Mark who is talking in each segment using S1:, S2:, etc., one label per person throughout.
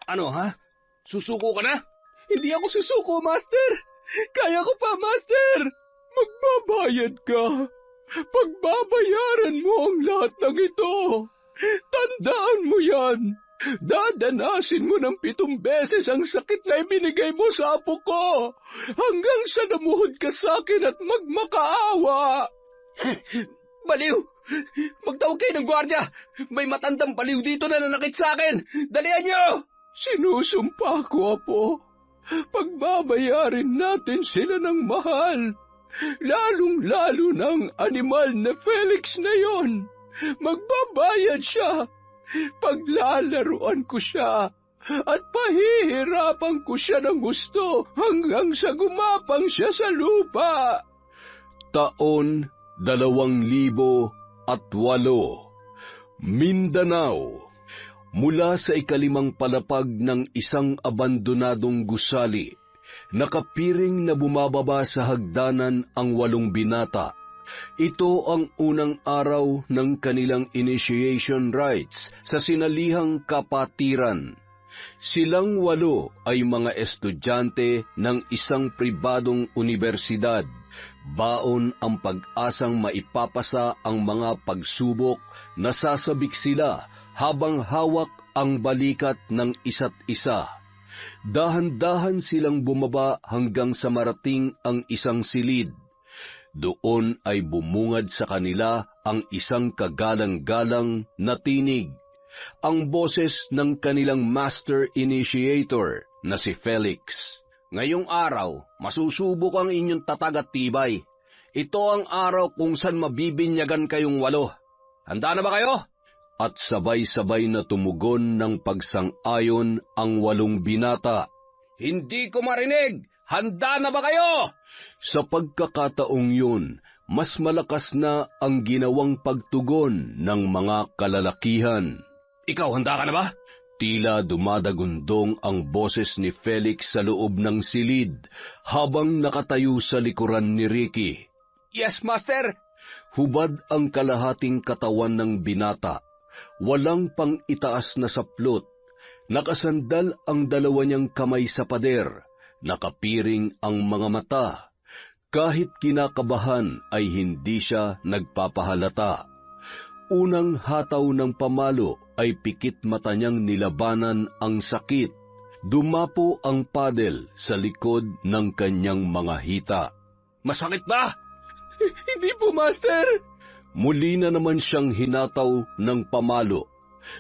S1: Ano ha? Susuko ka na?
S2: Hindi ako susuko, Master. Kaya ko pa, Master. Magbabayad ka. Pagbabayaran mo ang lahat ng ito. Tandaan mo yan. Dadanasin mo ng 7 beses ang sakit na ibinigay mo sa apo ko hanggang sa namuhod ka sa akin at magmakaawa.
S1: Baliw! Magtawag kayo ng gwardya! May matandang baliw dito na nanakit sa akin! Dalihan niyo!
S2: Sinusumpa ko, Apo. Pagbabayarin natin sila ng mahal. Lalong-lalo ng animal na Felix na yon. Magbabayad siya. Paglalaruan ko siya at pahihirapan ko siya ng gusto hanggang sa gumapang siya sa lupa.
S3: Taon 2008, Mindanao. Mula sa ikalimang palapag ng isang abandonadong gusali, nakapiring na bumababa sa hagdanan ang 8 binata. Ito ang unang araw ng kanilang initiation rites sa sinalihang kapatiran. Silang 8 ay mga estudyante ng isang pribadong universidad. Baon ang pag-asang maipapasa ang mga pagsubok, nasasabik sila habang hawak ang balikat ng isa't isa. Dahan-dahan silang bumaba hanggang sa marating ang isang silid. Doon ay bumungad sa kanila ang isang kagalang-galang na tinig, ang boses ng kanilang master initiator na si Felix.
S1: Ngayong araw, masusubok ang inyong tatag at tibay. Ito ang araw kung saan mabibinyagan kayong 8. Handa na ba kayo?
S3: At sabay-sabay na tumugon ng pagsang-ayon ang 8 binata.
S1: Hindi ko marinig! Handa na ba kayo?
S3: Sa pagkakataong yun, mas malakas na ang ginawang pagtugon ng mga kalalakihan.
S1: Ikaw, handa ka na ba?
S3: Tila dumadagundong ang boses ni Felix sa loob ng silid habang nakatayo sa likuran ni Ricky.
S1: Yes, Master!
S3: Hubad ang kalahating katawan ng binata. Walang pang itaas na saplot. Nakasandal ang 2 niyang kamay sa pader. Nakapiring ang mga mata. Kahit kinakabahan ay hindi siya nagpapahalata. Unang hataw ng pamalo ay pikit mata niyang nilabanan ang sakit. Dumapo ang padel sa likod ng kanyang mga hita.
S1: Masakit ba?
S2: Hindi po, Master.
S3: Muli na naman siyang hinataw ng pamalo.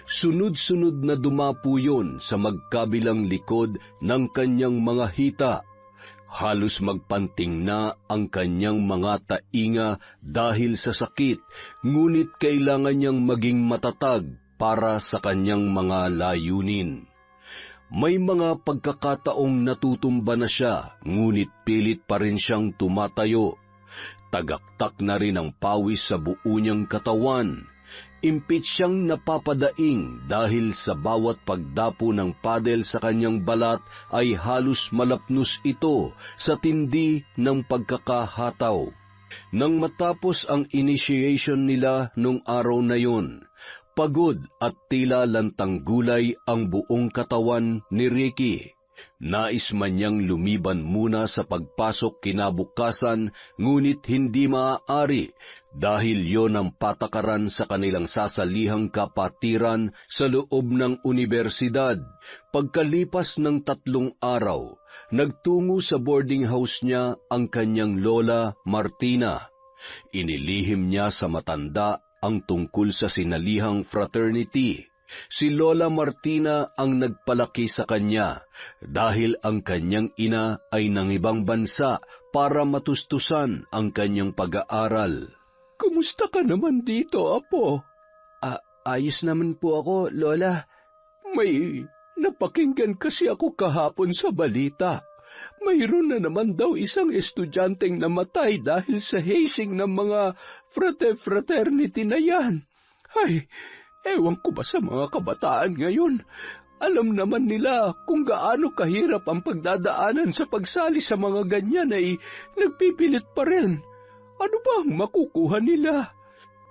S3: Sunod-sunod na dumapo yun sa magkabilang likod ng kanyang mga hita. Halos magpanting na ang kanyang mga tainga dahil sa sakit, ngunit kailangan niyang maging matatag para sa kanyang mga layunin. May mga pagkakataong natutumba na siya, ngunit pilit pa rin siyang tumatayo. Tagaktak na rin ang pawis sa buo niyang katawan. Impit siyang napapadaing dahil sa bawat pagdapo ng padel sa kanyang balat ay halos malapnos ito sa tindi ng pagkakahataw. Nang matapos ang initiation nila nung araw na yun, pagod at tila lantang gulay ang buong katawan ni Ricky. Nais man niyang lumiban muna sa pagpasok kinabukasan, ngunit hindi maaari dahil yon ang patakaran sa kanilang sasalihang kapatiran sa loob ng universidad. Pagkalipas ng 3 araw, nagtungo sa boarding house niya ang kanyang lola Martina. Inilihim niya sa matanda ang tungkol sa sinalihang fraternity. Si Lola Martina ang nagpalaki sa kanya dahil ang kanyang ina ay nangibang bansa para matustusan ang kanyang pag-aaral.
S2: Kumusta ka naman dito, Apo?
S4: Ayos naman po ako, Lola.
S2: May napakinggan kasi ako kahapon sa balita. Mayroon na naman daw isang estudyanteng namatay dahil sa hazing ng mga fraternity na yan. Ay, ewan ko ba sa mga kabataan ngayon? Alam naman nila kung gaano kahirap ang pagdadaanan sa pagsali sa mga ganyan ay nagpipilit pa rin. Ano ba ang makukuha nila?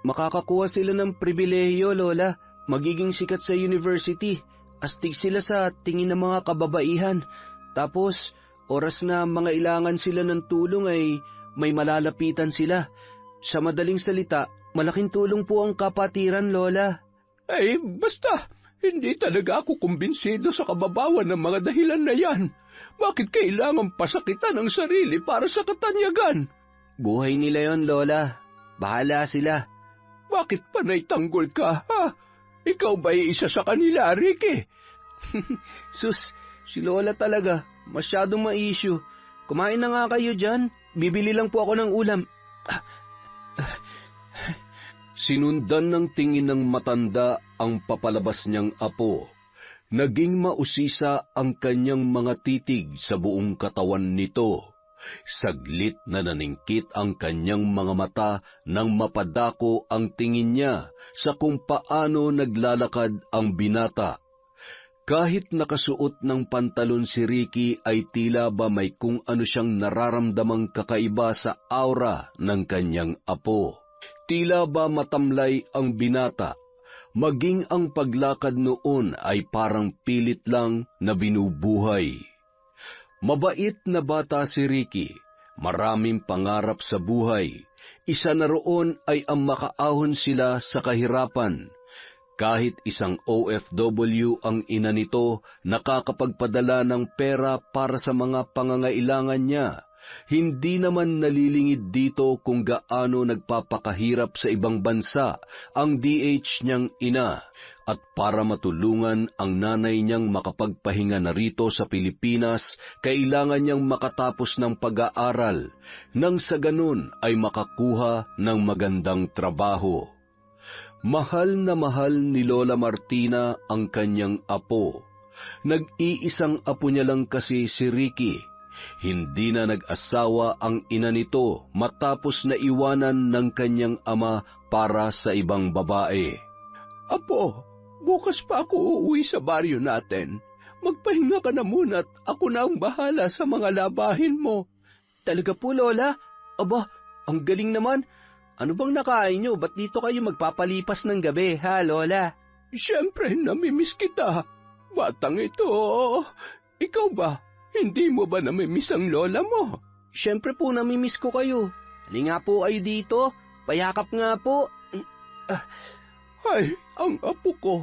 S4: Makakakuha sila ng pribilehiyo, Lola. Magiging sikat sa university. Astig sila sa tingin ng mga kababaihan. Tapos, oras na mga ilangan sila ng tulong ay may malalapitan sila. Sa madaling salita, malaking tulong po ang kapatiran, Lola.
S2: Ay, basta, hindi talaga ako kumbinsido sa kababawan ng mga dahilan na yan. Bakit kailangan pasakitan ang sarili para sa katanyagan?
S4: Buhay nila yon, Lola. Bahala sila.
S2: Bakit panay tanggol ka, ha? Ikaw ba'y isa sa kanila, Ricky?
S4: Sus, si Lola talaga. Masyadong ma-issue. Kumain na nga kayo dyan. Bibili lang po ako ng ulam.
S3: Sinundan ng tingin ng matanda ang papalabas niyang apo. Naging mausisa ang kanyang mga titig sa buong katawan nito. Saglit na naningkit ang kanyang mga mata nang mapadako ang tingin niya sa kung paano naglalakad ang binata. Kahit nakasuot ng pantalon si Ricky ay tila ba may kung ano siyang nararamdamang kakaiba sa aura ng kanyang apo. Tila ba matamlay ang binata, maging ang paglakad noon ay parang pilit lang na binubuhay. Mabait na bata si Ricky, maraming pangarap sa buhay. Isa na roon ay ang makaahon sila sa kahirapan. Kahit isang OFW ang ina nito, nakakapagpadala ng pera para sa mga pangangailangan niya. Hindi naman nalilingid dito kung gaano nagpapakahirap sa ibang bansa ang DH niyang ina. At para matulungan ang nanay niyang makapagpahinga na rito sa Pilipinas, kailangan niyang makatapos ng pag-aaral, nang sa ganun ay makakuha ng magandang trabaho. Mahal na mahal ni Lola Martina ang kanyang apo. Nag-iisang apo niya lang kasi si Ricky. Hindi na nag-asawa ang ina nito matapos na iwanan ng kanyang ama para sa ibang babae.
S2: Apo, bukas pa ako uuwi sa baryo natin. Magpahinga ka na muna at ako na ang bahala sa mga labahin mo.
S4: Talaga po, Lola? Aba, ang galing naman. Ano bang nakain nyo? Ba't dito kayo magpapalipas ng gabi, ha, Lola?
S2: Siyempre, namimiss kita. Batang ito, ikaw ba? Hindi mo ba namimiss ang lola mo?
S4: Siyempre po, namimiss ko kayo. Halika po kayo dito. Payakap nga po.
S2: Ay, ang apo ko,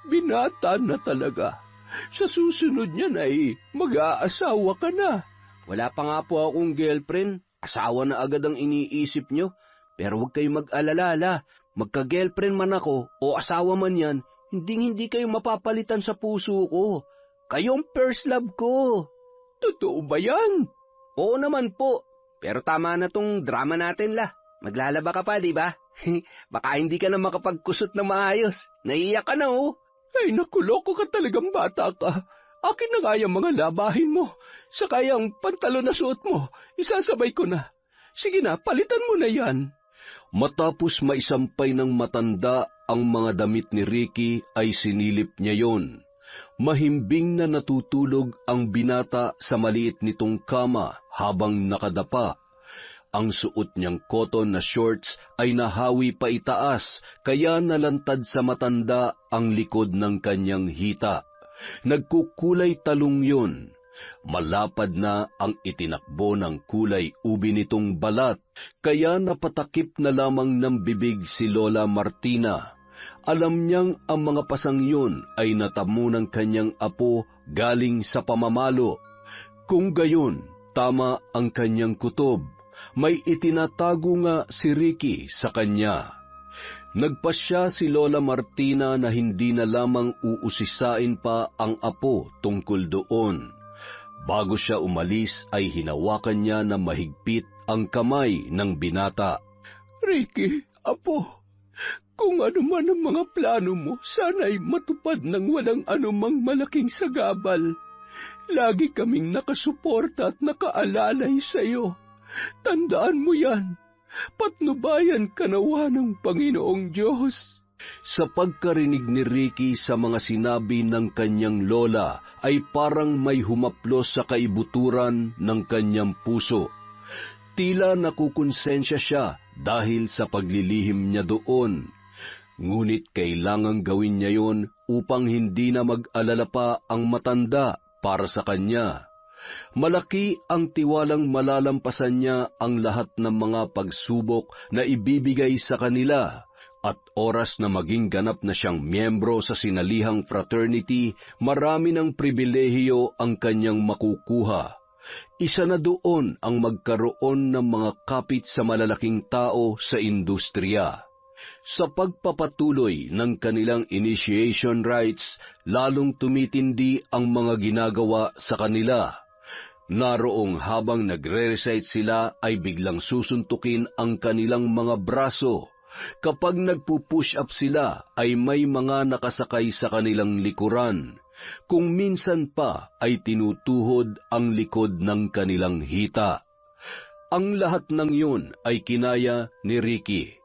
S2: binata na talaga. Sa susunod niyan ay mag-aasawa ka na.
S4: Wala pa nga po akong girlfriend. Asawa na agad ang iniisip nyo. Pero huwag kayong mag-alala. Magka-girlfriend man ako o asawa man yan, hindi kayo mapapalitan sa puso ko. Kayong first love ko.
S2: Totoo ba yan?
S4: Oo naman po. Pero tama na tong drama natin la. Maglalaba ka pa, di ba? Baka hindi ka na makapagkusot na maayos. Naiiyak ka na, oh.
S2: Ay, nakuloko ka talagang bata ka. Akin na nga yung mga labahin mo. Saka yung pantalon na suot mo, isasabay ko na. Sige na, palitan mo na yan.
S3: Matapos maisampay ng matanda ang mga damit ni Ricky ay sinilip niya yon. Mahimbing na natutulog ang binata sa maliit nitong kama habang nakadapa. Ang suot niyang cotton na shorts ay nahawi pa itaas, kaya nalantad sa matanda ang likod ng kanyang hita. Nagkukulay talong yun. Malapad na ang itinakbo ng kulay ubi nitong balat, kaya napatakip na lamang ng bibig si Lola Martina. Alam niyang ang mga pasang yun ay natamo ng kanyang apo galing sa pamamalo. Kung gayon, tama ang kanyang kutob. May itinatago nga si Ricky sa kanya. Nagpasya si Lola Martina na hindi na lamang uusisain pa ang apo tungkol doon. Bago siya umalis ay hinawakan niya na mahigpit ang kamay ng binata.
S2: Ricky, apo, kung ano man ang mga plano mo, sana'y matupad ng walang anumang malaking sagabal. Lagi kaming nakasuporta at nakaalalay sa iyo. Tandaan mo yan. Patnubayan ka nawa ng Panginoong Diyos.
S3: Sa pagkarinig ni Ricky sa mga sinabi ng kanyang lola, ay parang may humaplos sa kaibuturan ng kanyang puso. Tila nakukonsensya siya dahil sa paglilihim niya doon. Ngunit kailangang gawin niya yon upang hindi na mag-alala pa ang matanda para sa kanya. Malaki ang tiwalang malalampasan niya ang lahat ng mga pagsubok na ibibigay sa kanila, at oras na maging ganap na siyang miyembro sa sinalihang fraternity, marami ng pribilehiyo ang kanyang makukuha. Isa na doon ang magkaroon ng mga kapit sa malalaking tao sa industriya. Sa pagpapatuloy ng kanilang initiation rites, lalong tumitindi ang mga ginagawa sa kanila. Naroong habang nagre-recite sila ay biglang susuntukin ang kanilang mga braso. Kapag nagpo-push up sila ay may mga nakasakay sa kanilang likuran. Kung minsan pa ay tinutuhod ang likod ng kanilang hita. Ang lahat ng yun ay kinaya ni Ricky.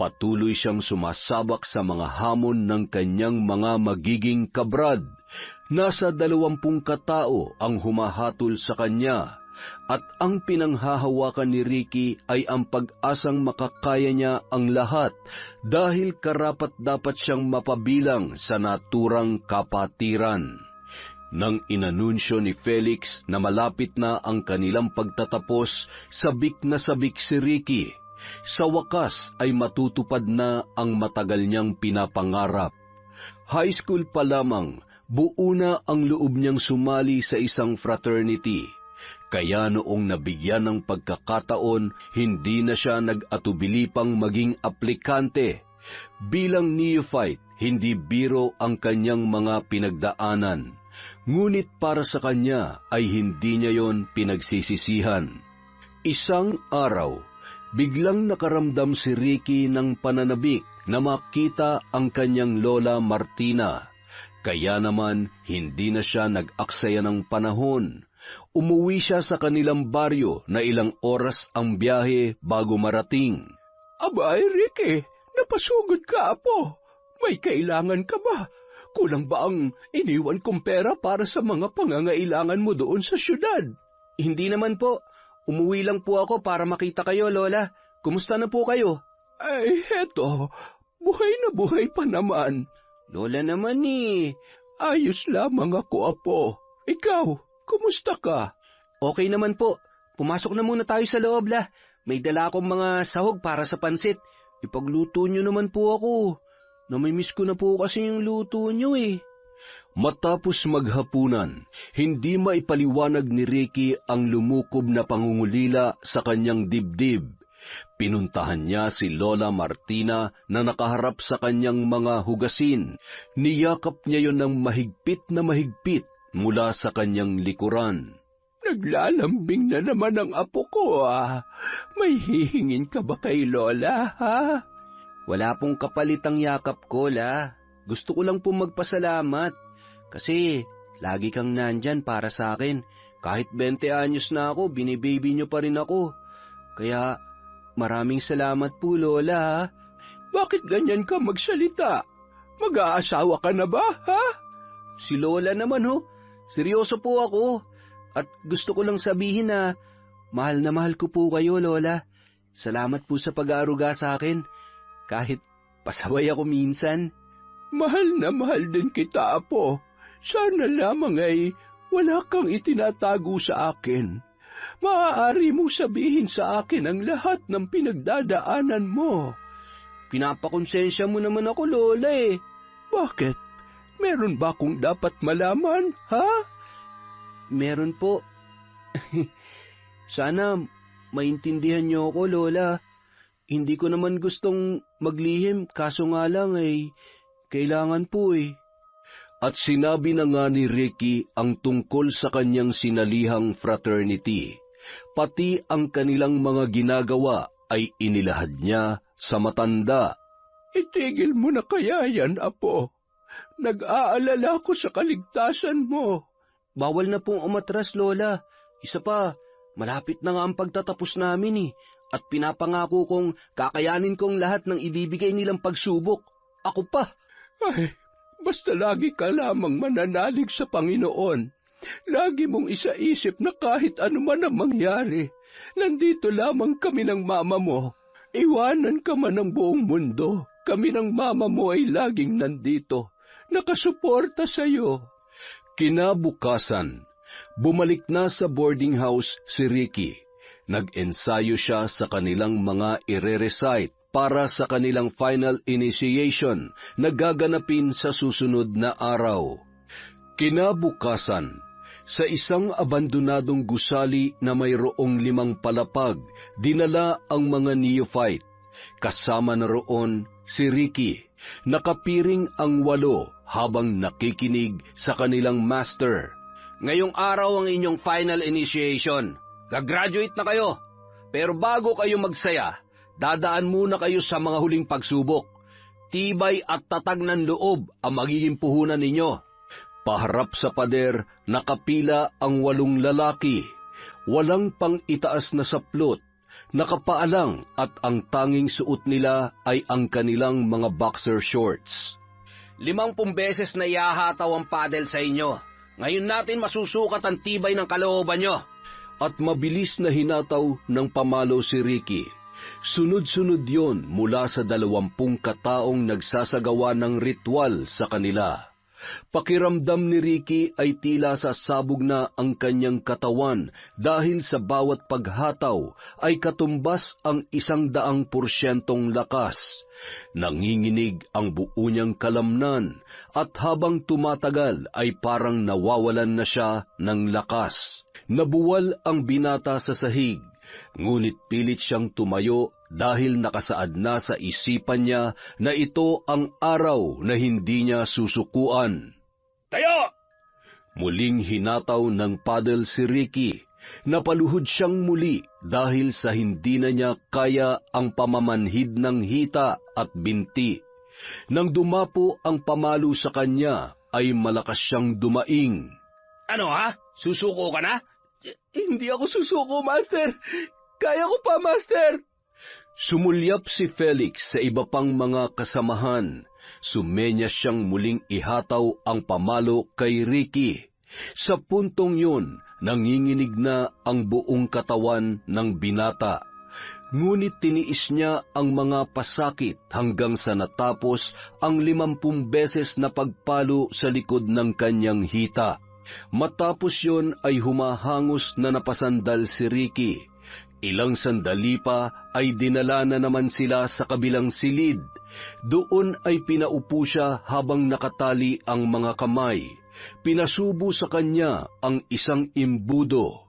S3: Patuloy siyang sumasabak sa mga hamon ng kanyang mga magiging kabrad. Nasa 20 katao ang humahatol sa kanya, at ang pinanghahawakan ni Ricky ay ang pag-asang makakaya niya ang lahat dahil karapat-dapat siyang mapabilang sa naturang kapatiran. Nang inanunsyo ni Felix na malapit na ang kanilang pagtatapos, sabik na sabik si Ricky. Sa wakas ay matutupad na ang matagal niyang pinapangarap. High school pa lamang, buo na ang loob niyang sumali sa isang fraternity. Kaya noong nabigyan ng pagkakataon, hindi na siya nag-atubili pang maging aplikante. Bilang neophyte, hindi biro ang kanyang mga pinagdaanan. Ngunit para sa kanya ay hindi niya yon pinagsisisihan. Isang araw, biglang nakaramdam si Ricky ng pananabik na makita ang kanyang lola Martina. Kaya naman, hindi na siya nag-aksaya ng panahon. Umuwi siya sa kanilang baryo na ilang oras ang biyahe bago marating.
S2: Abay, Ricky, napasugod ka, apo. May kailangan ka ba? Kulang ba ang iniwan kong pera para sa mga pangangailangan mo doon sa syudad?
S4: Hindi naman po. Umuwi lang po ako para makita kayo, Lola. Kumusta na po kayo?
S2: Ay, heto. Buhay na buhay pa naman.
S4: Lola naman eh.
S2: Ayos lamang ako, apo. Ikaw, kumusta ka?
S4: Okay naman po. Pumasok na muna tayo sa loob, La. May dala akong mga sahog para sa pansit. Ipagluto nyo naman po ako. Namimiss ko na po kasi yung luto nyo eh.
S3: Matapos maghapunan, hindi maipaliwanag ni Ricky ang lumukob na pangungulila sa kanyang dibdib. Pinuntahan niya si Lola Martina na nakaharap sa kanyang mga hugasin. Niyakap niya yon ng mahigpit na mahigpit mula sa kanyang likuran.
S2: Naglalambing na naman ang apo ko, ah. May hihingin ka ba kay Lola, ha?
S4: Wala pong kapalitang yakap ko, La. Gusto ko lang pong magpasalamat. Kasi lagi kang nandyan para sa akin. Kahit 20 anyos na ako, binibaby niyo pa rin ako. Kaya maraming salamat po, Lola, ha?
S2: Bakit ganyan ka magsalita? Mag-aasawa ka na ba, ha?
S4: Si Lola naman, ho. Seryoso po ako. At gusto ko lang sabihin na mahal ko po kayo, Lola. Salamat po sa pag-aaruga sa akin. Kahit pasaway ako minsan.
S2: Mahal na mahal din kita, apo. Sana lamang ay wala kang itinatago sa akin. Maaari mong sabihin sa akin ang lahat ng pinagdadaanan mo.
S4: Pinapakonsensya mo naman ako, Lola eh.
S2: Bakit? Meron ba akong dapat malaman, ha?
S4: Meron po. Sana maintindihan niyo ako, Lola. Hindi ko naman gustong maglihim, kaso nga lang ay kailangan po eh.
S3: At sinabi na nga ni Ricky ang tungkol sa kanyang sinalihang fraternity. Pati ang kanilang mga ginagawa ay inilahad niya sa matanda.
S2: Itigil mo na kaya yan, apo. Nag-aalala ko sa kaligtasan mo.
S4: Bawal na pong umatras, Lola. Isa pa, malapit na nga ang pagtatapos namin eh. At pinapangako kong kakayanin kong lahat ng ibibigay nilang pagsubok. Ako pa.
S2: Ay, basta lagi ka lamang mananalig sa Panginoon. Lagi mong isaisip na kahit ano man ang mangyari, nandito lamang kami ng mama mo. Iwanan ka man ng buong mundo, kami ng mama mo ay laging nandito, nakasuporta sa'yo.
S3: Kinabukasan, bumalik na sa boarding house si Ricky. Nag-ensayo siya sa kanilang mga ire-recite para sa kanilang final initiation na gaganapin sa susunod na araw. Kinabukasan, sa isang abandonadong gusali na mayroong 5 palapag, dinala ang mga neophyte. Kasama na roon si Ricky. Nakapiring ang 8 habang nakikinig sa kanilang master.
S1: Ngayong araw ang inyong final initiation. Gagraduate na kayo. Pero bago kayo magsaya, dadaan muna kayo sa mga huling pagsubok. Tibay at tatag ng loob ang magiging puhunan ninyo.
S3: Paharap sa pader, nakapila ang 8 lalaki. Walang pang-itaas na saplot, nakapaalang at ang tanging suot nila ay ang kanilang mga boxer shorts.
S1: 50 beses na iahataw ang paddle sa inyo. Ngayon natin masusukat ang tibay ng kalooban nyo.
S3: At mabilis na hinataw ng pamalo si Ricky. Sunod-sunod yon mula sa 20 kataong nagsasagawa ng ritual sa kanila. Pakiramdam ni Ricky ay tila sasabog na ang kanyang katawan dahil sa bawat paghataw ay katumbas ang 100% lakas. Nanginginig ang buo niyang kalamnan at habang tumatagal ay parang nawawalan na siya ng lakas. Nabuwal ang binata sa sahig, ngunit pilit siyang tumayo dahil nakasaad na sa isipan niya na ito ang araw na hindi niya susukuan.
S1: Tayo!
S3: Muling hinataw ng paddle si Ricky. Napaluhod siyang muli dahil sa hindi na niya kaya ang pamamanhid ng hita at binti. Nang dumapo ang pamalo sa kanya, ay malakas siyang dumaing.
S1: Ano ha? Susuko ka na?
S2: Hindi ako susuko, Master. Kaya ko pa, Master.
S3: Sumulyap si Felix sa iba pang mga kasamahan. Sumenya siyang muling ihataw ang pamalo kay Ricky. Sa puntong yun, nanginginig na ang buong katawan ng binata. Ngunit tiniis niya ang mga pasakit hanggang sa natapos ang 50 beses na pagpalo sa likod ng kanyang hita. Matapos yon ay humahangos na napasandal si Ricky. Ilang sandali pa ay dinala na naman sila sa kabilang silid. Doon ay pinaupo siya habang nakatali ang mga kamay. Pinasubo sa kanya ang isang imbudo.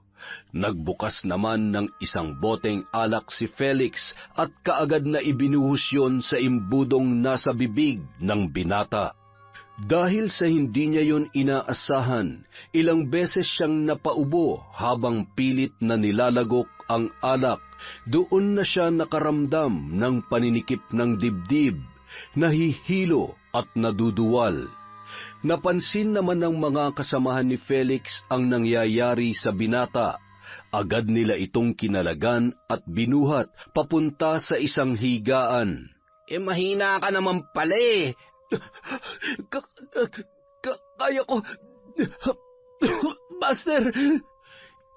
S3: Nagbukas naman ng isang boteng alak si Felix at kaagad na ibinuhos yon sa imbudong nasa bibig ng binata. Dahil sa hindi niya yon inaasahan, ilang beses siyang napaubo habang pilit na nilalagok ang alak. Doon na siya nakaramdam ng paninikip ng dibdib, nahihilo at naduduwal. Napansin naman ng mga kasamahan ni Felix ang nangyayari sa binata. Agad nila itong kinalagan at binuhat papunta sa isang higaan.
S1: Mahina ka naman pala eh.
S2: Kaya ko. Master!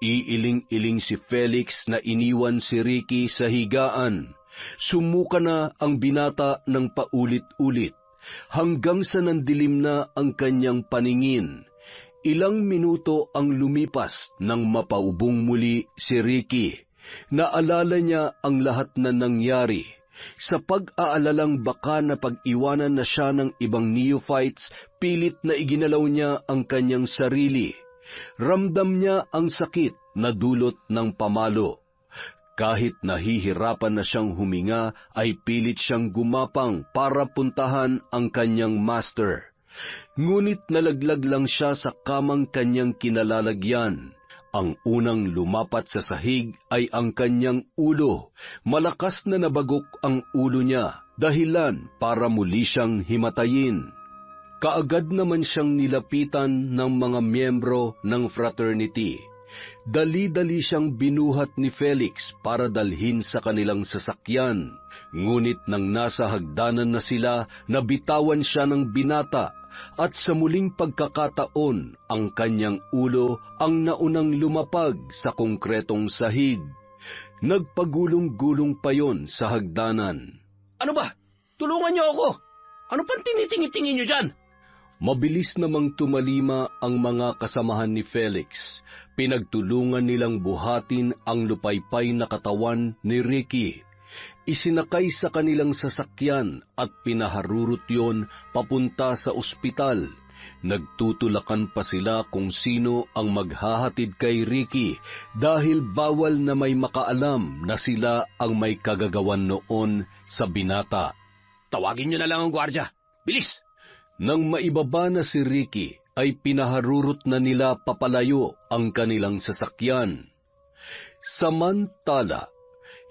S3: Iiling-iling si Felix na iniwan si Ricky sa higaan. Sumuka na ang binata ng paulit-ulit, hanggang sa nandilim na ang kanyang paningin. Ilang minuto ang lumipas nang mapaubong muli si Ricky. Naalala niya ang lahat na nangyari. Sa pag-aalalang baka na pag-iwanan na siya ng ibang neophytes, pilit na iginalaw niya ang kanyang sarili. Ramdam niya ang sakit na dulot ng pamalo. Kahit nahihirapan na siyang huminga, ay pilit siyang gumapang para puntahan ang kanyang master. Ngunit nalaglag lang siya sa kamang kanyang kinalalagyan. Ang unang lumapat sa sahig ay ang kanyang ulo. Malakas na nabagok ang ulo niya, dahilan para muli siyang himatayin. Kaagad naman siyang nilapitan ng mga miyembro ng fraternity. Dali-dali siyang binuhat ni Felix para dalhin sa kanilang sasakyan. Ngunit nang nasa hagdanan na sila, nabitawan siya ng binata. At sa muling pagkakataon, ang kanyang ulo ang naunang lumapag sa konkretong sahig. Nagpagulong-gulong pa yon sa hagdanan.
S1: Ano ba? Tulungan niyo ako! Ano pang tinitingin-tingin niyo dyan?
S3: Mabilis namang tumalima ang mga kasamahan ni Felix. Pinagtulungan nilang buhatin ang lupaypay na katawan ni Ricky. Isinakay sa kanilang sasakyan at pinaharurot yon papunta sa ospital. Nagtutulakan pa sila kung sino ang maghahatid kay Ricky dahil bawal na may makaalam na sila ang may kagagawan noon sa binata.
S1: Tawagin niyo na lang ang gwardya. Bilis!
S3: Nang maibaba na si Ricky, ay pinaharurot na nila papalayo ang kanilang sasakyan. Samantala,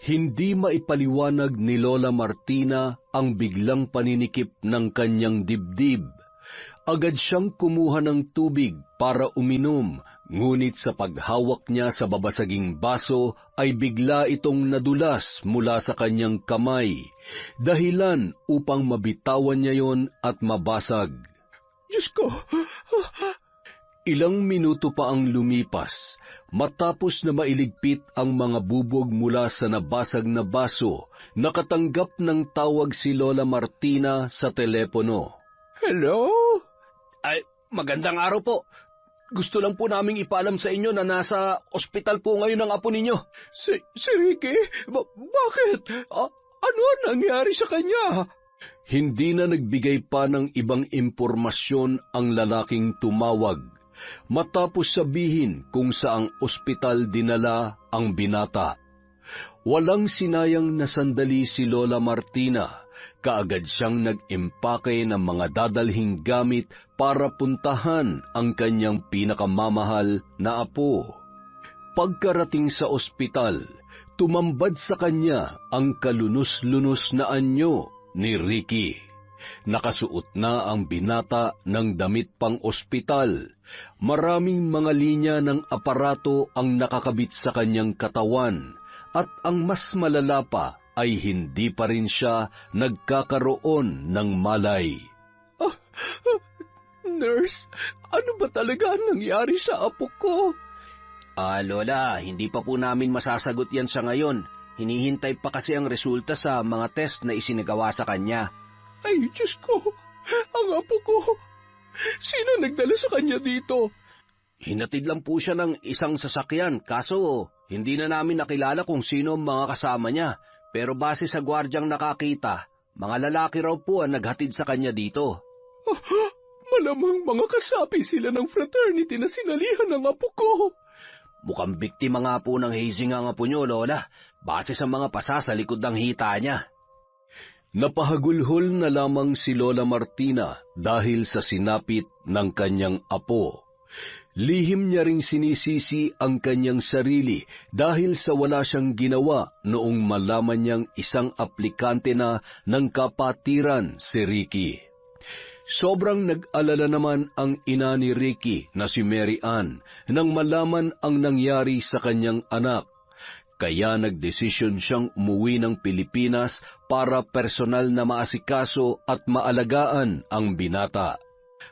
S3: hindi maipaliwanag ni Lola Martina ang biglang paninikip ng kanyang dibdib. Agad siyang kumuha ng tubig para uminom, ngunit sa paghawak niya sa babasaging baso ay bigla itong nadulas mula sa kanyang kamay, dahilan upang mabitawan niya yon at mabasag.
S2: Diyos ko!
S3: Ilang minuto pa ang lumipas, matapos na mailigpit ang mga bubog mula sa nabasag na baso, nakatanggap ng tawag si Lola Martina sa telepono.
S2: Hello?
S1: Ay, magandang araw po. Gusto lang po naming ipaalam sa inyo na nasa ospital po ngayon ang apo ninyo.
S2: Si Ricky? Bakit? Ano nangyari sa kanya?
S3: Hindi na nagbigay pa ng ibang impormasyon ang lalaking tumawag, matapos sabihin kung saang ospital dinala ang binata. Walang sinayang na sandali si Lola Martina, kaagad siyang nag-impake ng mga dadalhing gamit para puntahan ang kanyang pinakamamahal na apo. Pagkarating sa ospital, tumambad sa kanya ang kalunos-lunos na anyo ni Ricky. Nakasuot na ang binata ng damit pang ospital. Maraming mga linya ng aparato ang nakakabit sa kanyang katawan, at ang mas malala pa ay hindi pa rin siya nagkakaroon ng malay.
S2: Nurse, ano ba talaga ang nangyari sa apo ko?
S1: Lola, hindi pa po namin masasagot yan sa ngayon. Hinihintay pa kasi ang resulta sa mga test na isinagawa sa kanya.
S2: Ay, Diyos ko! Ang apo ko! Sino nagdala sa kanya dito?
S1: Hinatid lang po siya ng isang sasakyan, kaso hindi na namin nakilala kung sino ang mga kasama niya. Pero base sa gwardyang nakakita, mga lalaki raw po ang naghatid sa kanya dito.
S2: Malamang mga kasapi sila ng fraternity na sinalihan ng apo ko.
S1: Mukhang biktima nga po ng hazing ang apo niyo, Lola, base sa mga pasa sa likod ng hita niya.
S3: Napahagulhol na lamang si Lola Martina dahil sa sinapit ng kanyang apo. Lihim niya ring sinisisi ang kanyang sarili dahil sa wala siyang ginawa noong malaman niyang isang aplikante na ng kapatiran si Ricky. Sobrang nag-alala naman ang ina ni Ricky na si Mary Ann nang malaman ang nangyari sa kanyang anak. Kaya nagdesisyon siyang umuwi ng Pilipinas para personal na maasikaso at maalagaan ang binata.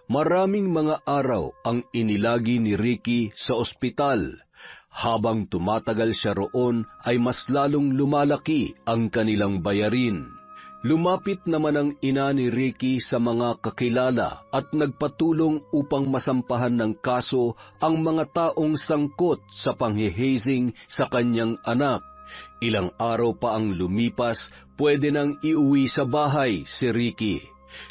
S3: Maraming mga araw ang inilagi ni Ricky sa ospital. Habang tumatagal siya roon ay mas lalong lumalaki ang kanilang bayarin. Lumapit naman ang ina ni Ricky sa mga kakilala at nagpatulong upang masampahan ng kaso ang mga taong sangkot sa panghihazing sa kanyang anak. Ilang araw pa ang lumipas, pwede nang iuwi sa bahay si Ricky.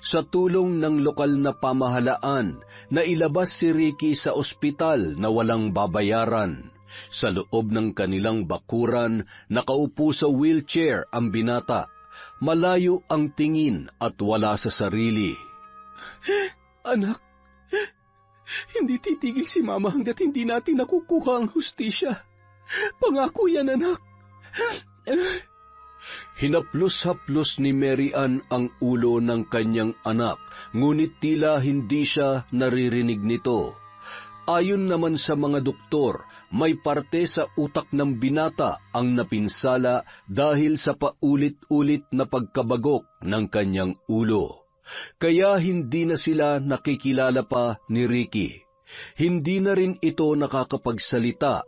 S3: Sa tulong ng lokal na pamahalaan, nailabas si Ricky sa ospital na walang babayaran. Sa loob ng kanilang bakuran, nakaupo sa wheelchair ang binata. Malayo ang tingin at wala sa sarili.
S2: Anak, hindi titigil si Mama hanggat hindi natin nakukuha ang hustisya. Pangako yan, anak.
S3: Hinaplos-haplos ni Mary Ann ang ulo ng kanyang anak, ngunit tila hindi siya naririnig nito. Ayon naman sa mga doktor, may parte sa utak ng binata ang napinsala dahil sa paulit-ulit na pagkabagok ng kanyang ulo. Kaya hindi na sila nakikilala pa ni Ricky. Hindi na rin ito nakakapagsalita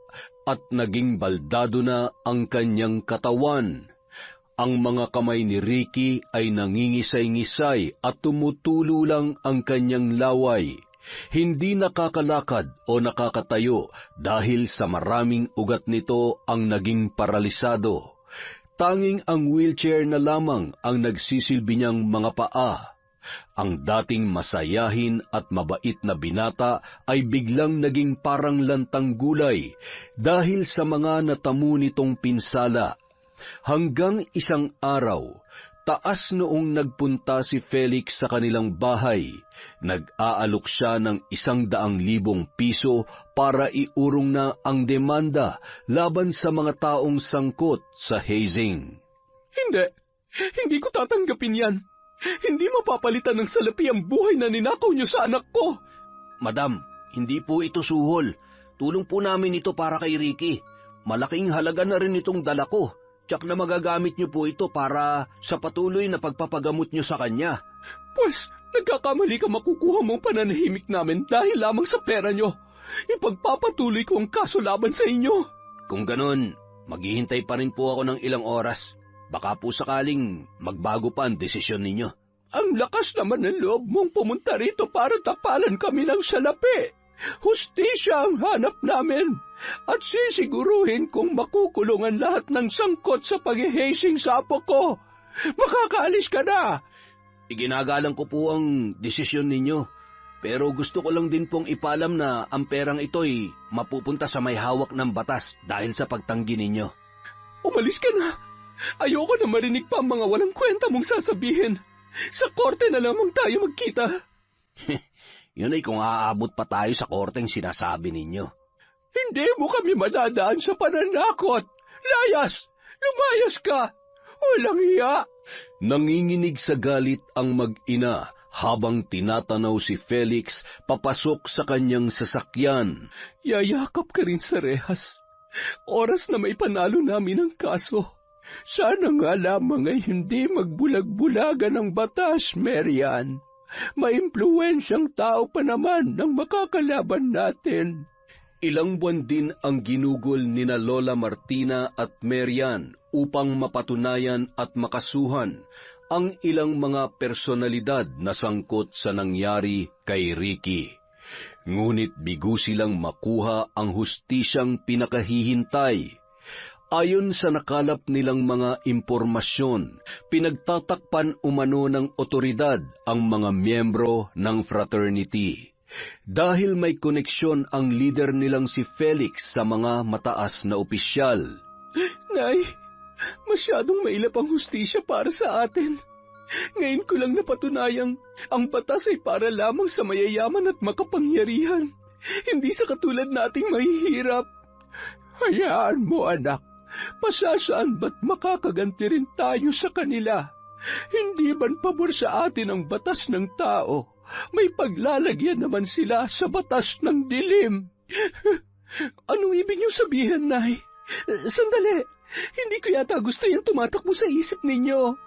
S3: at naging baldado na ang kanyang katawan. Ang mga kamay ni Ricky ay nangingisay-ngisay at tumutulo lang ang kanyang laway. Hindi nakakalakad o nakakatayo dahil sa maraming ugat nito ang naging paralisado. Tanging ang wheelchair na lamang ang nagsisilbi niyang mga paa. Ang dating masayahin at mabait na binata ay biglang naging parang lantang gulay dahil sa mga natamo nitong pinsala. Hanggang isang araw, taas noong nagpunta si Felix sa kanilang bahay, nag-aalok siya ng 100,000 piso para iurong na ang demanda laban sa mga taong sangkot sa hazing.
S2: Hindi ko tatanggapin yan. Hindi mapapalitan ng salapi ang buhay na ninakaw niyo sa anak ko.
S1: Madam, hindi po ito suhol. Tulong po namin ito para kay Ricky. Malaking halaga na rin itong dala ko. Tsak na magagamit niyo po ito para sa patuloy na pagpapagamot niyo sa kanya.
S2: Pues, nagkakamali ka makukuha mong pananahimik namin dahil lamang sa pera niyo. Ipagpapatuloy ko ang kaso laban sa inyo.
S1: Kung ganon, maghihintay pa rin po ako ng ilang oras. Baka po sakaling magbago pa ang desisyon ninyo.
S2: Ang lakas naman ng loob mong pumunta rito para tapalan kami ng salapi. Hustisya ang hanap namin at sisiguruhin kung makukulungan lahat ng sangkot sa pag-hazing sa apo ko. Makakaalis ka na.
S1: Iginagalang ko po ang desisyon ninyo, pero gusto ko lang din pong ipaalam na ang perang ito'y mapupunta sa may hawak ng batas dahil sa pagtanggi ninyo.
S2: Umalis ka na. Ayoko na marinig pa ang mga walang kwenta mong sasabihin. Sa korte na lamang tayo magkita.
S1: Yun ay kung aabot pa tayo sa korteng sinasabi ninyo.
S2: Hindi mo kami madadaan sa pananakot. Layas! Lumayas ka! Walang hiya!
S3: Nanginginig sa galit ang mag-ina habang tinatanaw si Felix papasok sa kanyang sasakyan.
S2: Yayakap ka rin sa rehas. Oras na may panalo namin ang kaso. Sana nga lamang ay hindi magbulag-bulagan ang batas, Marian. Maimpluwensyang tao pa naman ang makakalaban natin.
S3: Ilang buwan din ang ginugol nina Lola Martina at Marian upang mapatunayan at makasuhan ang ilang mga personalidad na sangkot sa nangyari kay Ricky. Ngunit bigo silang makuha ang hustisyang pinakahihintay. Ayon sa nakalap nilang mga impormasyon, pinagtatakpan umano ng otoridad ang mga miyembro ng fraternity. Dahil may koneksyon ang leader nilang si Felix sa mga mataas na opisyal.
S2: Nay, masyadong mailap ang hustisya para sa atin. Ngayon ko lang napatunayang ang batas ay para lamang sa mayayaman at makapangyarihan, hindi sa katulad nating mahihirap. Hayaan mo, anak. Pasasaan ba't makakaganti rin tayo sa kanila? Hindi man pabor sa atin ang batas ng tao. May paglalagyan naman sila sa batas ng dilim. Anong ibig niyo sabihin, Nay? Sandali, hindi ko yata gusto yung tumatakbo sa isip ninyo.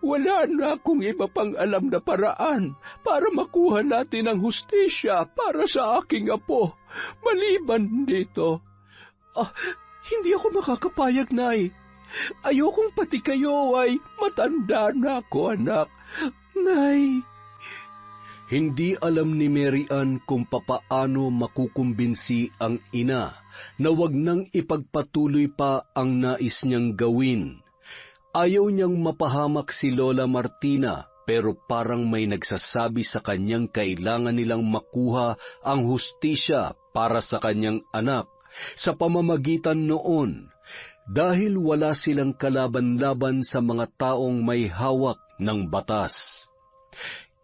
S2: Wala na akong iba pang alam na paraan para makuha natin ang hustisya para sa aking apo, maliban dito. Hindi ako makakapayag, Nay. Ayokong pati kayo ay matanda na ako, anak. Nay.
S3: Hindi alam ni Mary Ann kung papaano makukumbinsi ang ina na wag nang ipagpatuloy pa ang nais niyang gawin. Ayaw niyang mapahamak si Lola Martina, pero parang may nagsasabi sa kanyang kailangan nilang makuha ang hustisya para sa kanyang anak sa pamamagitan noon, dahil wala silang kalaban-laban sa mga taong may hawak ng batas.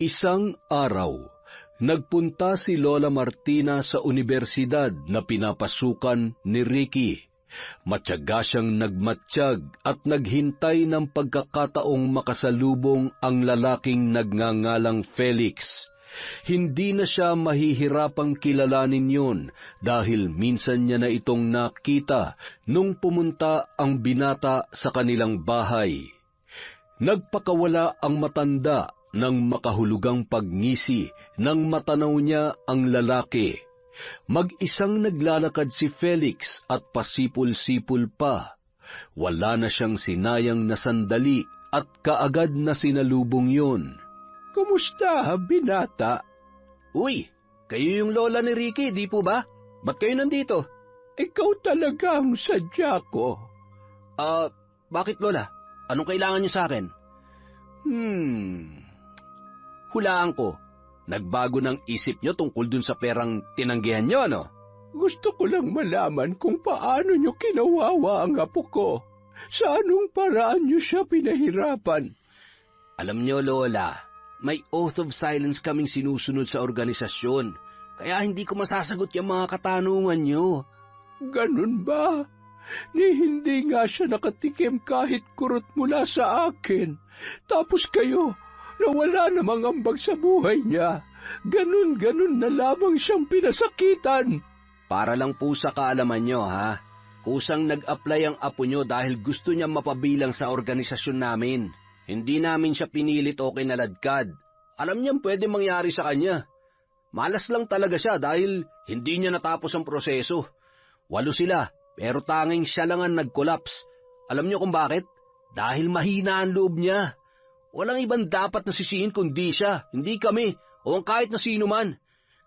S3: Isang araw, nagpunta si Lola Martina sa universidad na pinapasukan ni Ricky. Matyaga siyang nagmatsyag at naghintay ng pagkakataong makasalubong ang lalaking nagngangalang Felix. Hindi na siya mahihirapang kilalanin yon dahil minsan niya na itong nakita nung pumunta ang binata sa kanilang bahay. Nagpakawala ang matanda nang makahulugang pagngisi nang matanaw niya ang lalaki. Mag-isang naglalakad si Felix at pasipul-sipul pa. Wala na siyang sinayang na sandali at kaagad na sinalubong yon.
S2: Kumusta, binata?
S1: Uy, kayo yung lola ni Ricky, di po ba? Ba't kayo nandito?
S2: Ikaw talaga ang sadya ko.
S1: Bakit lola? Anong kailangan niyo sa akin? Hulaan ko. Nagbago ng isip niyo tungkol dun sa perang tinanggihan niyo, ano?
S2: Gusto ko lang malaman kung paano niyo kinawawa ang apo ko. Sa anong paraan niyo siya pinahirapan?
S1: Alam niyo, lola, may oath of silence kaming sinusunod sa organisasyon. Kaya hindi ko masasagot yung mga katanungan niyo.
S2: Ganun ba? Hindi nga siya nakatikim kahit kurot mula sa akin. Tapos kayo, nawala namang ambag sa buhay niya. Ganun na lamang siyang pinasakitan.
S1: Para lang po sa kaalaman niyo, ha? Kusang nag-apply ang apo niyo dahil gusto niya mapabilang sa organisasyon namin. Hindi namin siya pinilit o kinaladkad. Alam niyang pwede mangyari sa kanya. Malas lang talaga siya dahil hindi niya natapos ang proseso. 8 sila, pero tanging siya lang ang nag-collapse. Alam niyo kung bakit? Dahil mahina ang loob niya. Walang ibang dapat na sisihin kundi siya, hindi kami, o ang kahit na sino man.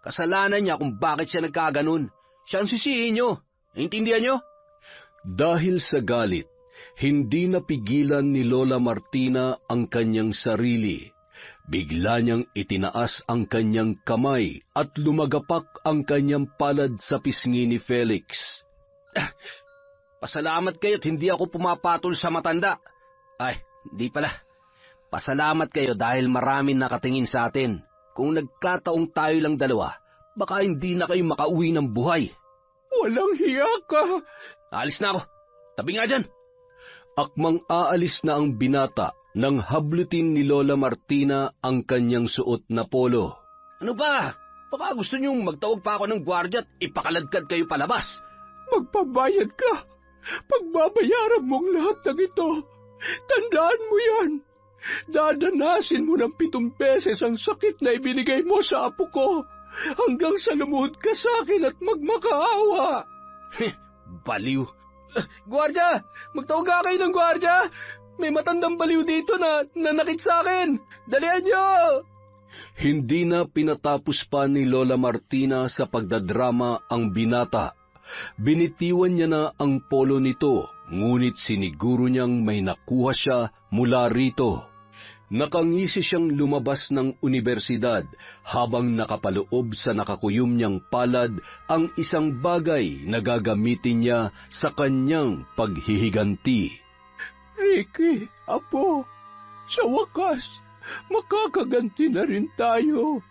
S1: Kasalanan niya kung bakit siya nagkaganon. Siya ang sisihin niyo. Naintindihan niyo?
S3: Dahil sa galit, hindi napigilan ni Lola Martina ang kanyang sarili. Bigla niyang itinaas ang kanyang kamay at lumagapak ang kanyang palad sa pisngi ni Felix.
S1: Pasalamat kayo't hindi ako pumapatol sa matanda. Ay, hindi pala. Pasalamat kayo dahil maraming nakatingin sa atin. Kung nagkataong tayo lang dalawa, baka hindi na kayo makauwi ng buhay.
S2: Walang hiya ka.
S1: Alis na ako. Tabi nga dyan.
S3: Akmang aalis na ang binata nang hablutin ni Lola Martina ang kanyang suot na polo.
S1: Ano ba? Baka gusto niyong magtawag pa ako ng gwardya at ipakaladkad kayo palabas.
S2: Magpabayad ka. Pagbabayaran mong lahat ng ito. Tandaan mo yan. Dadanasin mo ng 7 beses ang sakit na ibinigay mo sa apo ko hanggang sa lumuhod ka sa akin at magmakaawa.
S1: Baliw. Gwardya! Magtawag ka kayo ng gwardya! May matandang baliw dito na nanakit sa akin! Dalihan niyo!
S3: Hindi na pinatapos pa ni Lola Martina sa pagdadrama ang binata. Binitiwan niya na ang polo nito, ngunit siniguro niyang may nakuha siya mula rito. Nakangisi siyang lumabas ng unibersidad habang nakapaloob sa nakakuyom niyang palad ang isang bagay na gagamitin niya sa kanyang paghihiganti.
S2: Ricky, apo, sa wakas, makakaganti na rin tayo.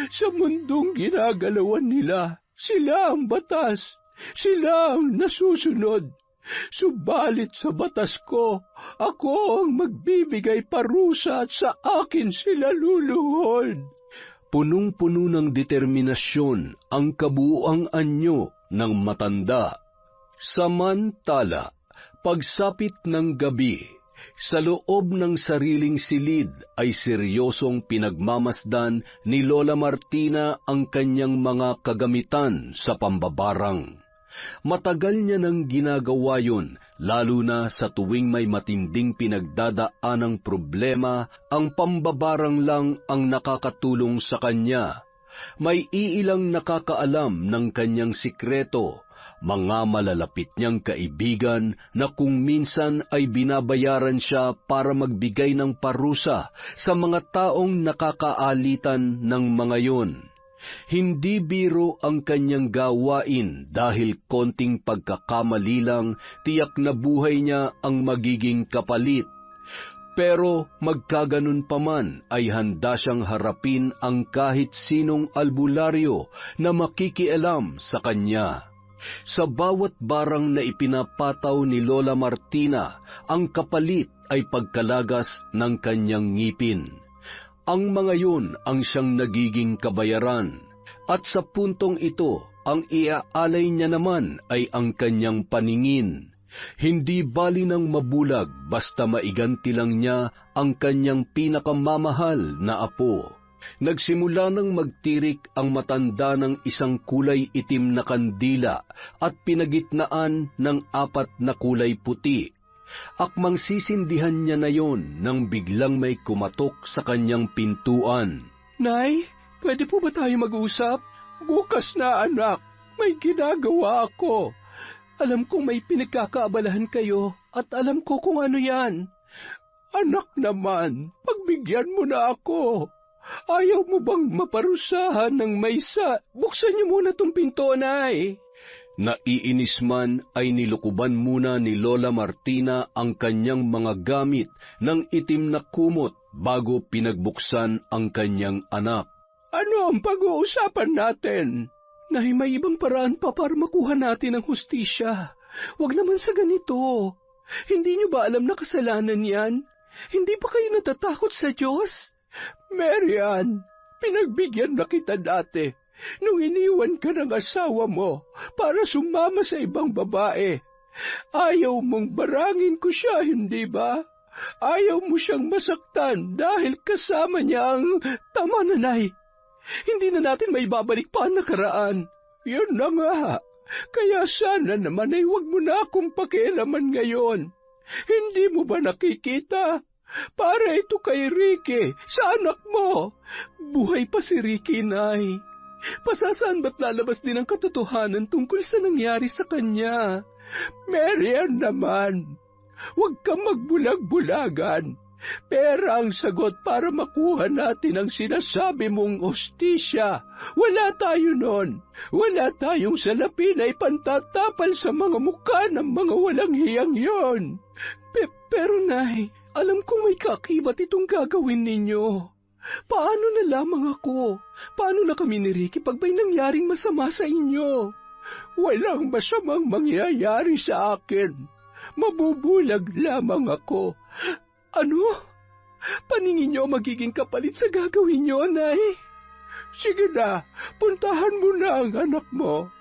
S2: Sa mundong ginagalawan nila, sila ang batas, sila ang nasusunod. Subalit sa batas ko, ako ang magbibigay parusa at sa akin sila luluhod.
S3: Punong-puno ng determinasyon ang kabuuang anyo ng matanda. Samantala, pagsapit ng gabi, sa loob ng sariling silid ay seryosong pinagmamasdan ni Lola Martina ang kanyang mga kagamitan sa pambabarang. Matagal niya nang ginagawa yun, lalo na sa tuwing may matinding pinagdadaanang problema, ang pambabarang lang ang nakakatulong sa kanya. May iilang nakakaalam ng kanyang sikreto, mga malalapit niyang kaibigan na kung minsan ay binabayaran siya para magbigay ng parusa sa mga taong nakakaalitan ng mga yon. Hindi biro ang kanyang gawain dahil konting pagkakamali lang, tiyak na buhay niya ang magiging kapalit. Pero magkaganon pa man ay handa siyang harapin ang kahit sinong albularyo na makikialam sa kanya. Sa bawat barang na ipinapataw ni Lola Martina, ang kapalit ay pagkalagas ng kanyang ngipin. Ang mga yun ang siyang nagiging kabayaran, at sa puntong ito, ang iaalay niya naman ay ang kanyang paningin. Hindi bali ng mabulag basta maiganti lang niya ang kanyang pinakamamahal na apo. Nagsimula nang magtirik ang matanda ng isang kulay itim na kandila at pinagitnaan ng 4 na kulay puti. Akmang sisindihan niya na yon nang biglang may kumatok sa kanyang pintuan.
S2: Nay, pwede po ba tayo mag-usap? Bukas na, anak. May ginagawa ako. Alam kong may pinagkakaabalahan kayo at alam ko kung ano yan. Anak naman, pagbigyan mo na ako. Ayaw mo bang maparusahan ng maysa? Buksan niyo muna tong pinto, Nay.
S3: Naiinis man ay nilukuban muna ni Lola Martina ang kanyang mga gamit ng itim na kumot bago pinagbuksan ang kanyang anak.
S2: Ano ang pag-uusapan natin? Nay, may ibang paraan pa para makuha natin ang hustisya. Huwag naman sa ganito. Hindi niyo ba alam na kasalanan yan? Hindi ba kayo natatakot sa Diyos? Mary Ann, pinagbigyan na kita dati nung iniwan ka ng asawa mo para sumama sa ibang babae. Ayaw mong barangin ko siya, hindi ba? Ayaw mo siyang masaktan dahil kasama niya ang... Tama na, Nay. Hindi na natin may babalik pa ang nakaraan. Yun na nga. Kaya sana naman ay huwag mo na akong pakialaman ngayon. Hindi mo ba nakikita? Para ito kay Ricky, sa anak mo. Buhay pa si Ricky, Nay. Pasasaan ba't lalabas din ang katotohanan tungkol sa nangyari sa kanya? Mary Ann naman, huwag kang magbulag-bulagan. Pera ang sagot para makuha natin ang sinasabi mong hustisya. Wala tayo nun. Wala tayong salapi na ipantatapal sa mga mukha ng mga walang hiyang yon. Pero Nay, alam kong may kakibat itong gagawin ninyo. Paano na lamang ako? Paano na kami ni Ricky pag may nangyaring masama sa inyo? Walang masamang mangyayari sa akin. Mabubulag lamang ako. Ano? Paningin niyo magiging kapalit sa gagawin niyo, Nay? Sige na, puntahan mo na ang anak mo.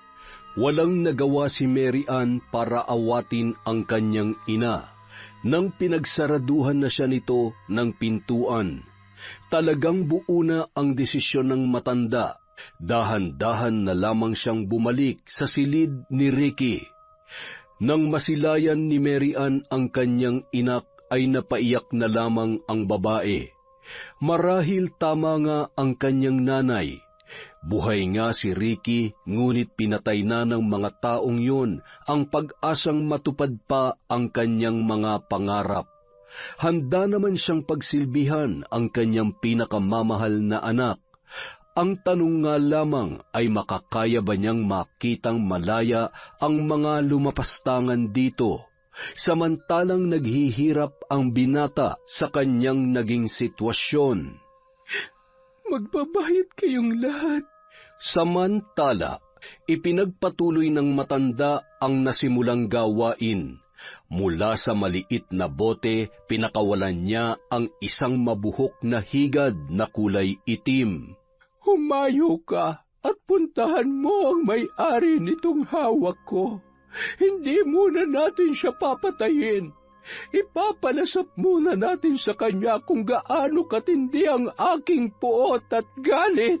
S3: Walang nagawa si Mary Ann para awatin ang kanyang ina nang pinagsaraduhan na siya nito ng pintuan. Talagang buo na ang desisyon ng matanda. Dahan-dahan na lamang siyang bumalik sa silid ni Ricky. Nang masilayan ni Mary Ann ang kanyang inak, ay napaiyak na lamang ang babae. Marahil tama nga ang kanyang nanay. Buhay nga si Ricky, ngunit pinatay na ng mga taong yun ang pag-asang matupad pa ang kanyang mga pangarap. Handa naman siyang pagsilbihan ang kanyang pinakamamahal na anak. Ang tanong nga lamang ay makakaya ba niyang makitang malaya ang mga lumapastangan dito, samantalang naghihirap ang binata sa kanyang naging sitwasyon.
S2: Magbabayad kayong lahat.
S3: Samantala, ipinagpatuloy ng matanda ang nasimulang gawain. Mula sa maliit na bote, pinakawalan niya ang isang mabuhok na higad na kulay itim.
S2: Humayo ka at puntahan mo ang may-ari nitong hawak ko. Hindi muna natin siya papatayin. Ipapalasap muna natin sa kanya kung gaano katindi ang aking puot at galit.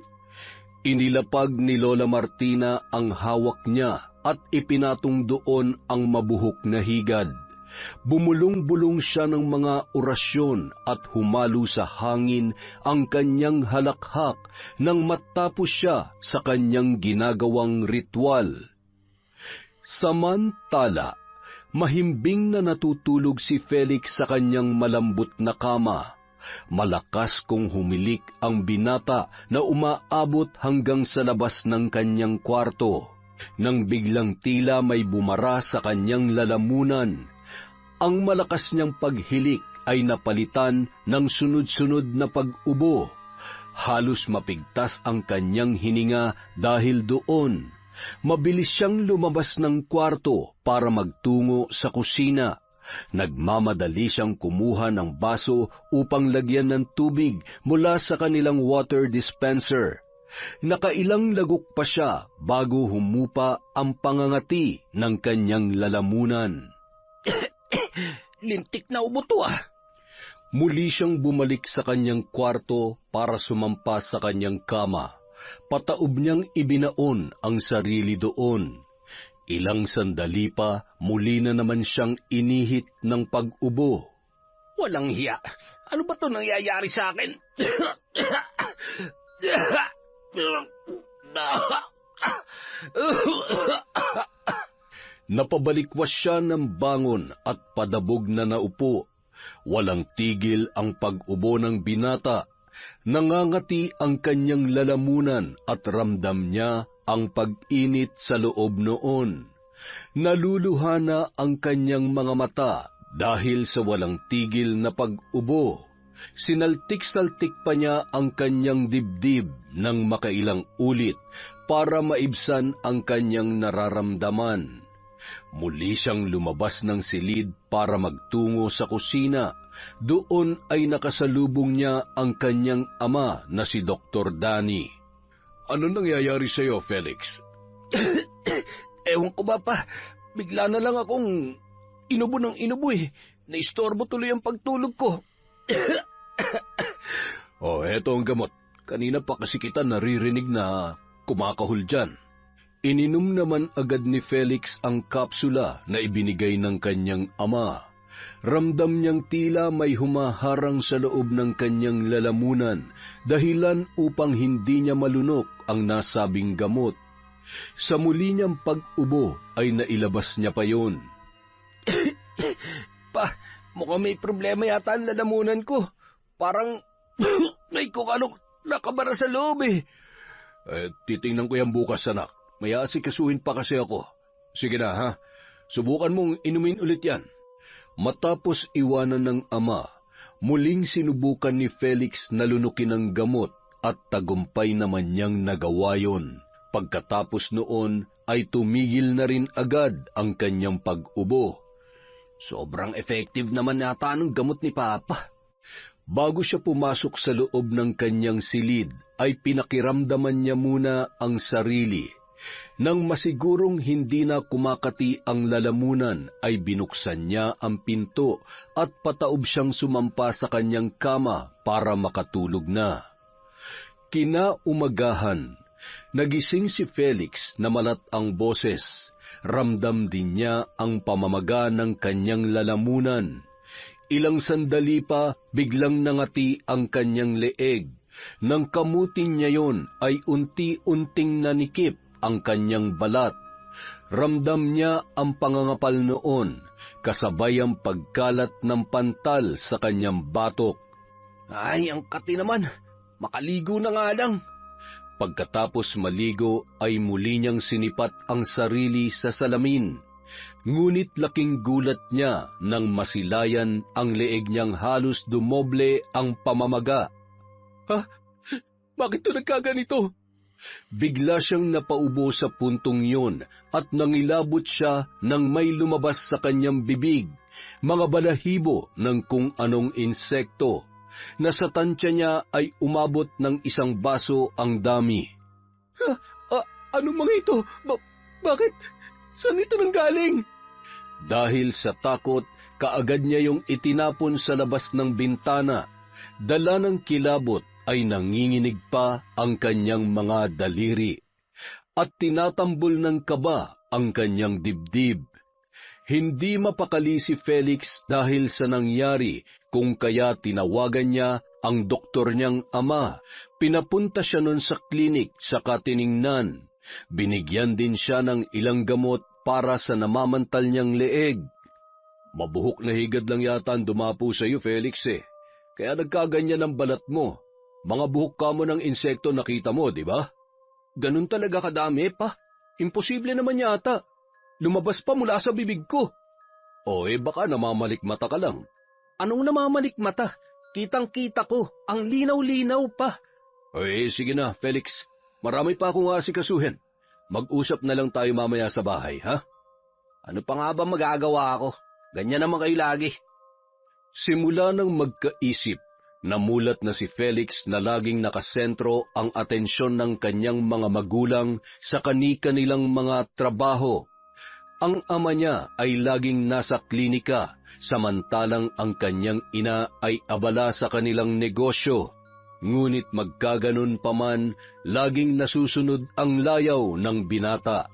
S3: Inilapag ni Lola Martina ang hawak niya at ipinatong doon ang mabuhok na higad. Bumulong-bulong siya ng mga orasyon at humalo sa hangin ang kanyang halakhak nang matapos siya sa kanyang ginagawang ritual. Samantala, mahimbing na natutulog si Felix sa kanyang malambot na kama. Malakas kong humilik ang binata na umaabot hanggang sa labas ng kanyang kwarto. Nang biglang tila may bumara sa kanyang lalamunan, ang malakas niyang paghilik ay napalitan ng sunod-sunod na pag-ubo. Halos mapigtas ang kanyang hininga dahil doon. Mabilis siyang lumabas ng kwarto para magtungo sa kusina. Nagmamadali siyang kumuha ng baso upang lagyan ng tubig mula sa kanilang water dispenser. Nakailang lagok pa siya bago humupa ang pangangati ng kanyang lalamunan.
S1: Lintik na ubo to ah.
S3: Muli siyang bumalik sa kanyang kwarto para sumampa sa kanyang kama. Pataob niyang ibinaon ang sarili doon. Ilang sandali pa, muli na naman siyang inihit ng pag-ubo.
S1: Walang hiya. Ano ba to nangyayari sa akin?
S3: Napabalikwas siya ng bangon at padabog na naupo. Walang tigil ang pag-ubo ng binata. Nangangati ang kanyang lalamunan at ramdam niya ang pag-init sa loob noon. Naluluha na ang kanyang mga mata dahil sa walang tigil na pag-ubo. Sinaltik-saltik pa niya ang kanyang dibdib ng makailang ulit para maibsan ang kanyang nararamdaman. Muli siyang lumabas ng silid para magtungo sa kusina. Doon ay nakasalubong niya ang kanyang ama na si Dr. Danny.
S2: Ano nangyayari sa iyo, Felix?
S1: Ewan ko ba pa, bigla na lang akong inubo ng inubo eh. Naistorbo tuloy ang pagtulog ko.
S2: Eto ang gamot. Kanina pa kasi kita naririnig na kumakahol dyan.
S3: Ininom naman agad ni Felix ang kapsula na ibinigay ng kanyang ama. Ramdam niyang tila may humaharang sa loob ng kanyang lalamunan, dahilan upang hindi niya malunok ang nasabing gamot. Sa muli niyang pag-ubo ay nailabas niya pa yon.
S1: Pa, mukhang may problema yata ang lalamunan ko. Parang may kung anong nakabara sa loob eh.
S2: Titingnan ko yan bukas, anak. May asikasuhin pa kasi ako. Sige na, ha? Subukan mong inumin ulit yan.
S3: Matapos iwanan ng ama, muling sinubukan ni Felix na lunukin ang gamot at tagumpay naman niyang nagawa yon. Pagkatapos noon ay tumigil na rin agad ang kanyang pag-ubo.
S1: Sobrang effective naman yata ng gamot ni Papa.
S3: Bago siya pumasok sa loob ng kanyang silid, ay pinakiramdaman niya muna ang sarili. Nang masigurong hindi na kumakati ang lalamunan, ay binuksan niya ang pinto at pataob siyang sumampa sa kanyang kama para makatulog na. Kinaumagahan, nagising si Felix na malat ang boses. Ramdam din niya ang pamamaga ng kanyang lalamunan. Ilang sandali pa, biglang nangati ang kanyang leeg. Nang kamutin niya yon, ay unti-unting nanikip ang kanyang balat. Ramdam niya ang pangangapal noon, kasabay ang pagkalat ng pantal sa kanyang batok.
S1: Ay, ang kati naman. Makaligo na nga lang.
S3: Pagkatapos maligo ay muli niyang sinipat ang sarili sa salamin. Ngunit laking gulat niya nang masilayan ang leeg niyang halos dumoble ang pamamaga.
S2: Ha? Bakit ito nagkaganito?
S3: Bigla siyang napaubo sa puntong yon at nangilabot siya nang may lumabas sa kanyang bibig, mga balahibo ng kung anong insekto. Nasa tansya niya ay umabot ng isang baso ang dami.
S2: Anong mga ito? Bakit? Saan ito nanggaling?
S3: Dahil sa takot, kaagad niya yung itinapon sa labas ng bintana. Dala ng kilabot ay nanginginig pa ang kanyang mga daliri at tinatambol ng kaba ang kanyang dibdib. Hindi mapakali si Felix dahil sa nangyari, kung kaya tinawagan niya ang doktor niyang ama. Pinapunta siya nun sa klinik sa katiningnan. Binigyan din siya ng ilang gamot para sa namamantal niyang leeg.
S2: Mabuhok na higad lang yata ang dumapo sa iyo, Felix eh. Kaya nagkaganyan ang balat mo. Mga buhok ka mo ng insekto nakita mo, di ba?
S1: Ganun talaga kadami, pa. Imposible naman yata. Lumabas pa mula sa bibig ko.
S2: Baka namamalikmata ka lang.
S1: Anong namamalikmata? Kitang-kita ko. Ang linaw-linaw pa.
S2: Sige na, Felix. Marami pa akong asikasuhin. Mag-usap na lang tayo mamaya sa bahay, ha?
S1: Ano pa nga ba magagawa ako? Ganyan naman kayo lagi.
S3: Simula nang magkaisip, namulat na si Felix na laging nakasentro ang atensyon ng kanyang mga magulang sa kani-kanilang mga trabaho. Ang ama niya ay laging nasa klinika, samantalang ang kanyang ina ay abala sa kanilang negosyo. Ngunit magkaganon pa man, laging nasusunod ang layaw ng binata.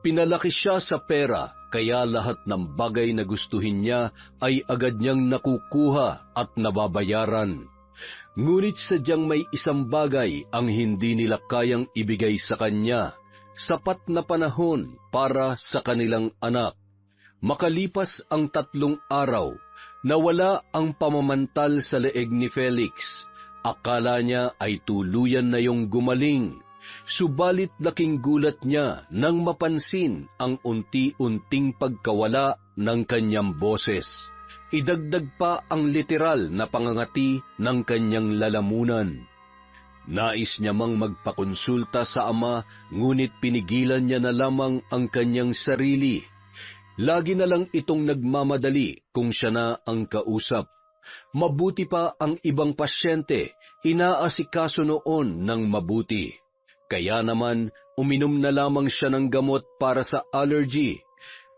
S3: Pinalaki siya sa pera, kaya lahat ng bagay na gustuhin niya ay agad niyang nakukuha at nababayaran. Ngunit sadyang may isang bagay ang hindi nila kayang ibigay sa kanya, sapat na panahon para sa kanilang anak. Makalipas ang 3 araw, nawala ang pamamantal sa leeg ni Felix. Akala niya ay tuluyan na yung gumaling. Subalit laking gulat niya nang mapansin ang unti-unting pagkawala ng kanyang boses. Idagdag pa ang literal na pangangati ng kanyang lalamunan. Nais niya mang magpakonsulta sa ama, ngunit pinigilan niya na lamang ang kanyang sarili. Lagi na lang itong nagmamadali kung siya na ang kausap. Mabuti pa ang ibang pasyente, inaasikaso noon ng mabuti. Kaya naman, uminom na lamang siya ng gamot para sa allergy.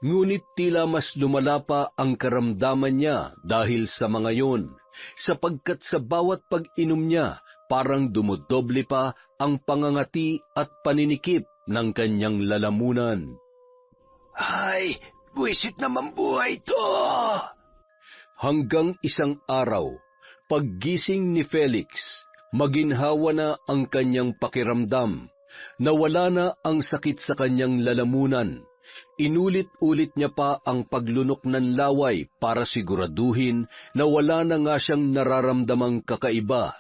S3: Ngunit tila mas lumala pa ang karamdaman niya dahil sa mga yon, sapagkat sa bawat pag-inom niya, parang dumodoble pa ang pangangati at paninikip ng kanyang lalamunan.
S2: Ay, buwisit naman buhay to!
S3: Hanggang isang araw, paggising ni Felix, maginhawa na ang kanyang pakiramdam. Nawala na ang sakit sa kanyang lalamunan. Inulit-ulit niya pa ang paglunok ng laway para siguraduhin na wala na nga siyang nararamdamang kakaiba.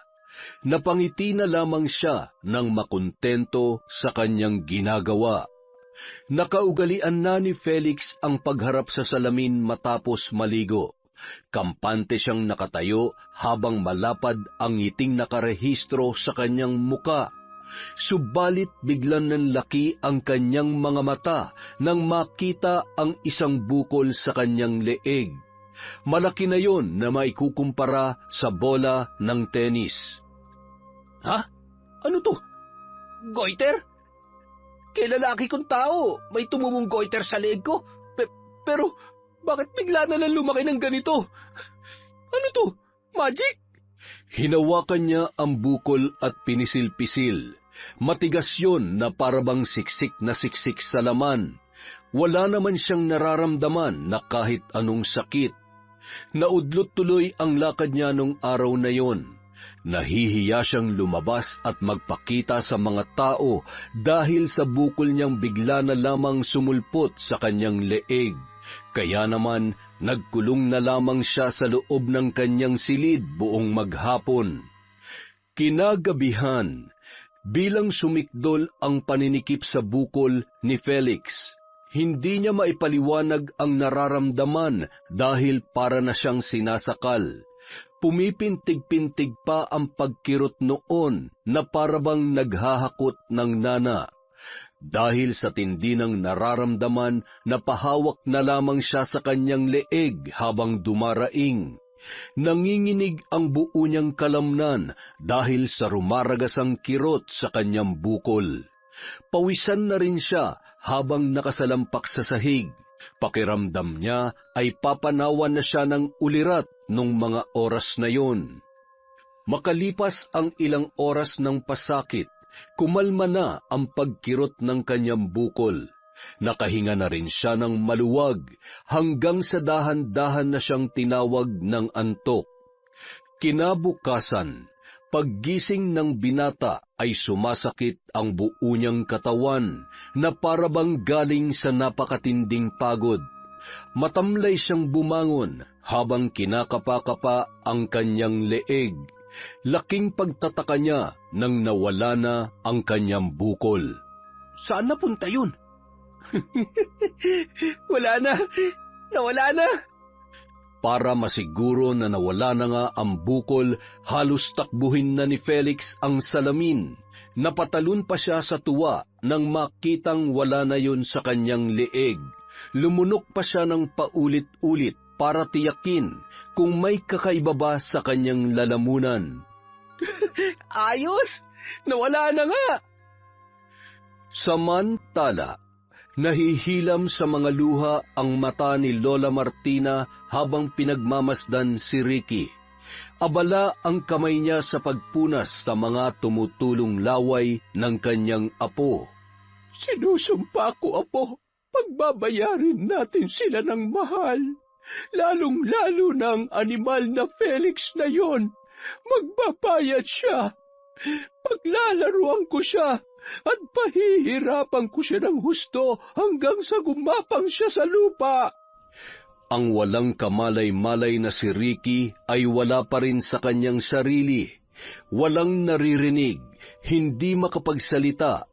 S3: Napangiti na lamang siya nang makontento sa kanyang ginagawa. Nakaugalian na ni Felix ang pagharap sa salamin matapos maligo. Kampante siyang nakatayo habang malapad ang ngiting nakarehistro sa kanyang muka. Subalit biglang nanlaki ang kanyang mga mata nang makita ang isang bukol sa kanyang leeg. Malaki na yon na maikukumpara sa bola ng tenis.
S4: Ha? Ano to? Goiter? Kay lalaki kong tao, may tumumong goiter sa leeg ko. Pero bakit bigla na lang lumaki ng ganito? Ano to? Magic?
S3: Hinawakan niya ang bukol at pinisil-pisil. Matigas yun na parabang siksik na siksik sa laman. Wala naman siyang nararamdaman na kahit anong sakit. Naudlot tuloy ang lakad niya nung araw na yon. Nahihiya siyang lumabas at magpakita sa mga tao dahil sa bukol niyang bigla na lamang sumulpot sa kanyang leeg. Kaya naman, nagkulong na lamang siya sa loob ng kanyang silid buong maghapon. Kinagabihan, bilang sumikdol ang paninikip sa bukol ni Felix, hindi niya maipaliwanag ang nararamdaman dahil para na siyang sinasakal. Pumipintig-pintig pa ang pagkirot noon na parabang naghahakot ng nana. Dahil sa tindi ng nararamdaman, napahawak na lamang siya sa kanyang leeg habang dumaraing. Nanginginig ang buo niyang kalamnan dahil sa rumaragasang kirot sa kanyang bukol. Pawisan na rin siya habang nakasalampak sa sahig. Pakiramdam niya ay papanawan na siya ng ulirat nung mga oras na yon. Makalipas ang ilang oras ng pasakit, kumalma na ang pagkirot ng kanyang bukol. Nakahinga na rin siya ng maluwag hanggang sa dahan-dahan na siyang tinawag ng antok. Kinabukasan, paggising ng binata ay sumasakit ang buo niyang katawan na parabang galing sa napakatinding pagod. Matamlay siyang bumangon habang kinakapa-kapa ang kanyang leeg. Laking pagtataka niya nang nawala na ang kanyang bukol.
S4: Saan napunta yun? Wala na. Nawala na.
S3: Para masiguro na nawala na nga ang bukol, halos takbuhin na ni Felix ang salamin. Napatalon pa siya sa tuwa nang makitang wala na yun sa kanyang leeg. Lumunok pa siya ng paulit-ulit para tiyakin kung may kakaiba ba sa kanyang lalamunan.
S4: Ayos! Nawala na nga!
S3: Samantala, nahihilam sa mga luha ang mata ni Lola Martina habang pinagmamasdan si Ricky. Abala ang kamay niya sa pagpunas sa mga tumutulong laway ng kanyang apo.
S2: Si Sinusumpa ko, Apo, pagbabayarin natin sila ng mahal. Lalong-lalo ng animal na Felix na yon. Magbabayad siya. Paglalaruan ko siya at pahihirapan ko siya ng husto hanggang sa gumapang siya sa lupa.
S3: Ang walang kamalay-malay na si Ricky ay wala pa rin sa kanyang sarili. Walang naririnig, hindi makapagsalita.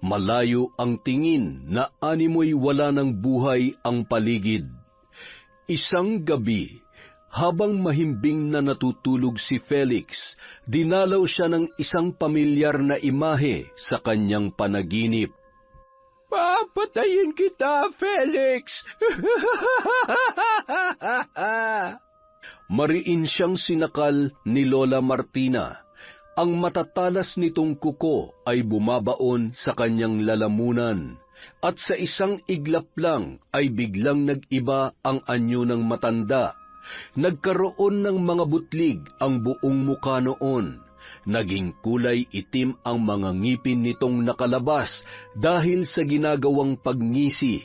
S3: Malayo ang tingin na animoy wala ng buhay ang paligid. Isang gabi, habang mahimbing na natutulog si Felix, dinalaw siya ng isang pamilyar na imahe sa kanyang panaginip.
S2: Papatayin kita, Felix!
S3: Mariin siyang sinakal ni Lola Martina. Ang matatalas nitong kuko ay bumabaon sa kanyang lalamunan, at sa isang iglap lang ay biglang nag-iba ang anyo ng matanda. Nagkaroon ng mga butlig ang buong muka noon. Naging kulay itim ang mga ngipin nitong nakalabas dahil sa ginagawang pagngisi.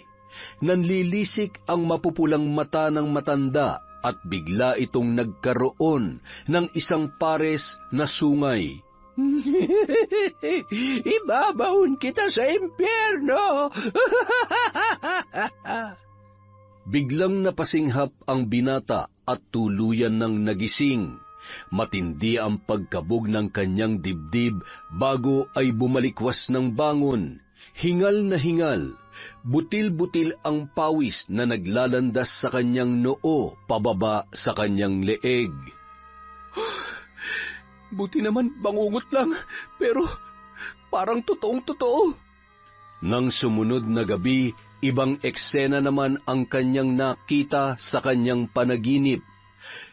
S3: Nanlilisik ang mapupulang mata ng matanda at bigla itong nagkaroon ng isang pares na sungay.
S2: Ibabaon kita sa impyerno!
S3: Biglang napasinghap ang binata at tuluyan ng nagising. Matindi ang pagkabog ng kanyang dibdib bago ay bumalikwas ng bangon. Hingal na hingal, butil-butil ang pawis na naglalandas sa kanyang noo pababa sa kanyang leeg.
S2: Buti naman bangungot lang, pero parang totoong-totoo.
S3: Nang sumunod na gabi, ibang eksena naman ang kanyang nakita sa kanyang panaginip.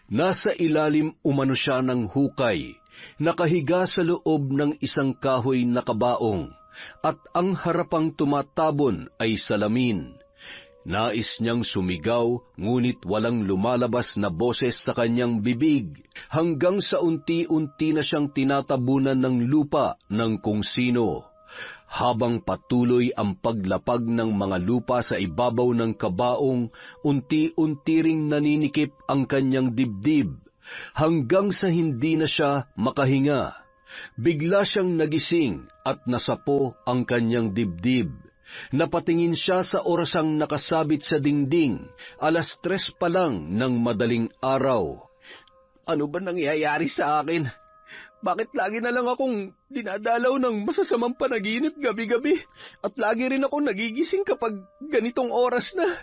S3: Nasa ilalim umano siya ng hukay, nakahiga sa loob ng isang kahoy na kabaong, at ang harapang tumatabon ay salamin. Nais niyang sumigaw, ngunit walang lumalabas na boses sa kanyang bibig, hanggang sa unti-unti na siyang tinatabunan ng lupa ng kung sino. Habang patuloy ang paglapag ng mga lupa sa ibabaw ng kabaong, unti-unti ring naninikip ang kanyang dibdib, hanggang sa hindi na siya makahinga. Bigla siyang nagising at nasapo ang kanyang dibdib. Napatingin siya sa orasang nakasabit sa dingding, 3:00 pa lang ng madaling araw.
S2: Ano ba nangyayari sa akin? Bakit lagi na lang akong dinadalaw ng masasamang panaginip gabi-gabi at lagi rin ako nagigising kapag ganitong oras na?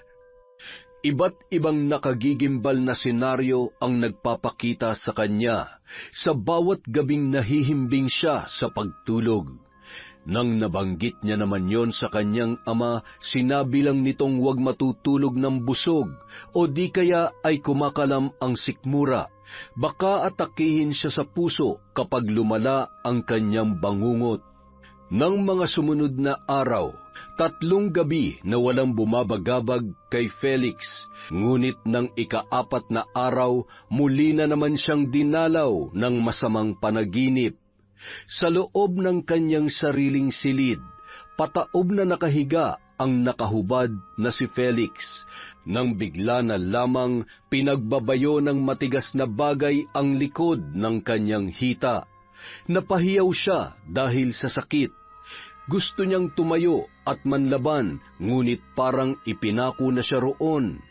S3: Iba't ibang nakagigimbal na senaryo ang nagpapakita sa kanya sa bawat gabing nahihimbing siya sa pagtulog. Nang nabanggit niya naman yon sa kanyang ama, sinabi lang nitong huwag matutulog ng busog o di kaya ay kumakalam ang sikmura. Baka atakihin siya sa puso kapag lumala ang kanyang bangungot. Nang mga sumunod na araw, 3 gabi na walang bumabagabag kay Felix, ngunit ng ika-4 na araw, muli na naman siyang dinalaw ng masamang panaginip. Sa loob ng kanyang sariling silid, pataob na nakahiga ang nakahubad na si Felix, nang bigla na lamang pinagbabayo ng matigas na bagay ang likod ng kanyang hita. Napahiyaw siya dahil sa sakit. Gusto niyang tumayo at manlaban, ngunit parang ipinako na siya roon.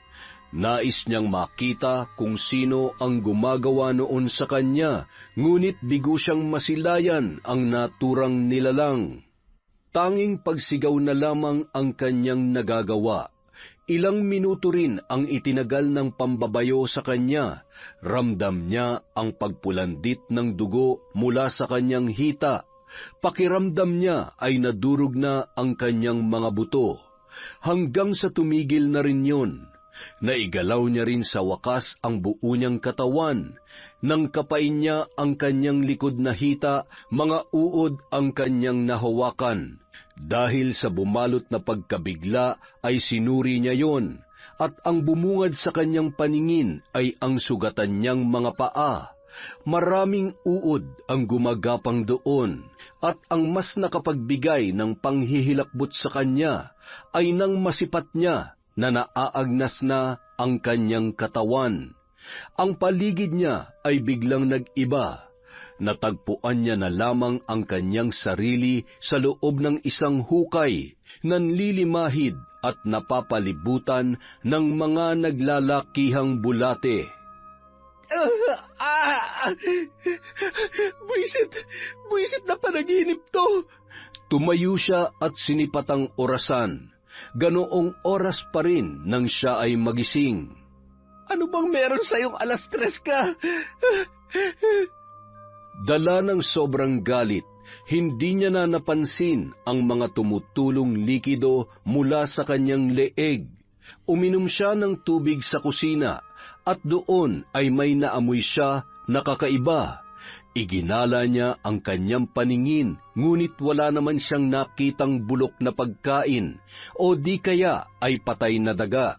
S3: Nais niyang makita kung sino ang gumagawa noon sa kanya, ngunit bigo siyang masilayan ang naturang nilalang. Tanging pagsigaw na lamang ang kanyang nagagawa. Ilang minuto rin ang itinagal ng pambabayo sa kanya. Ramdam niya ang pagpulandit ng dugo mula sa kanyang hita. Pakiramdam niya ay nadurog na ang kanyang mga buto. Hanggang sa tumigil na rin yun. Naigalaw niya rin sa wakas ang buo niyang katawan. Nang kapain niya ang kanyang likod na hita, mga uod ang kanyang nahawakan. Dahil sa bumalot na pagkabigla ay sinuri niya yon, at ang bumungad sa kanyang paningin ay ang sugatan niyang mga paa. Maraming uod ang gumagapang doon, at ang mas nakapagbigay ng panghihilakbot sa kanya ay nang masipat niya na naaagnas na ang kanyang katawan. Ang paligid niya ay biglang nag-iba. Natagpuan niya na lamang ang kanyang sarili sa loob ng isang hukay, nanlilimahid at napapalibutan ng mga naglalakihang bulate.
S2: Buisit na panaginip to.
S3: Tumayo siya at sinipat ang orasan. Ganoong oras pa rin nang siya ay magising.
S2: Ano bang meron sa'yong 3:00 ka?
S3: Dala ng sobrang galit, hindi niya na napansin ang mga tumutulong likido mula sa kanyang leeg. Uminom siya ng tubig sa kusina at doon ay may naamoy siya na kakaiba. Iginala niya ang kanyang paningin, ngunit wala naman siyang nakitang bulok na pagkain o di kaya ay patay na daga.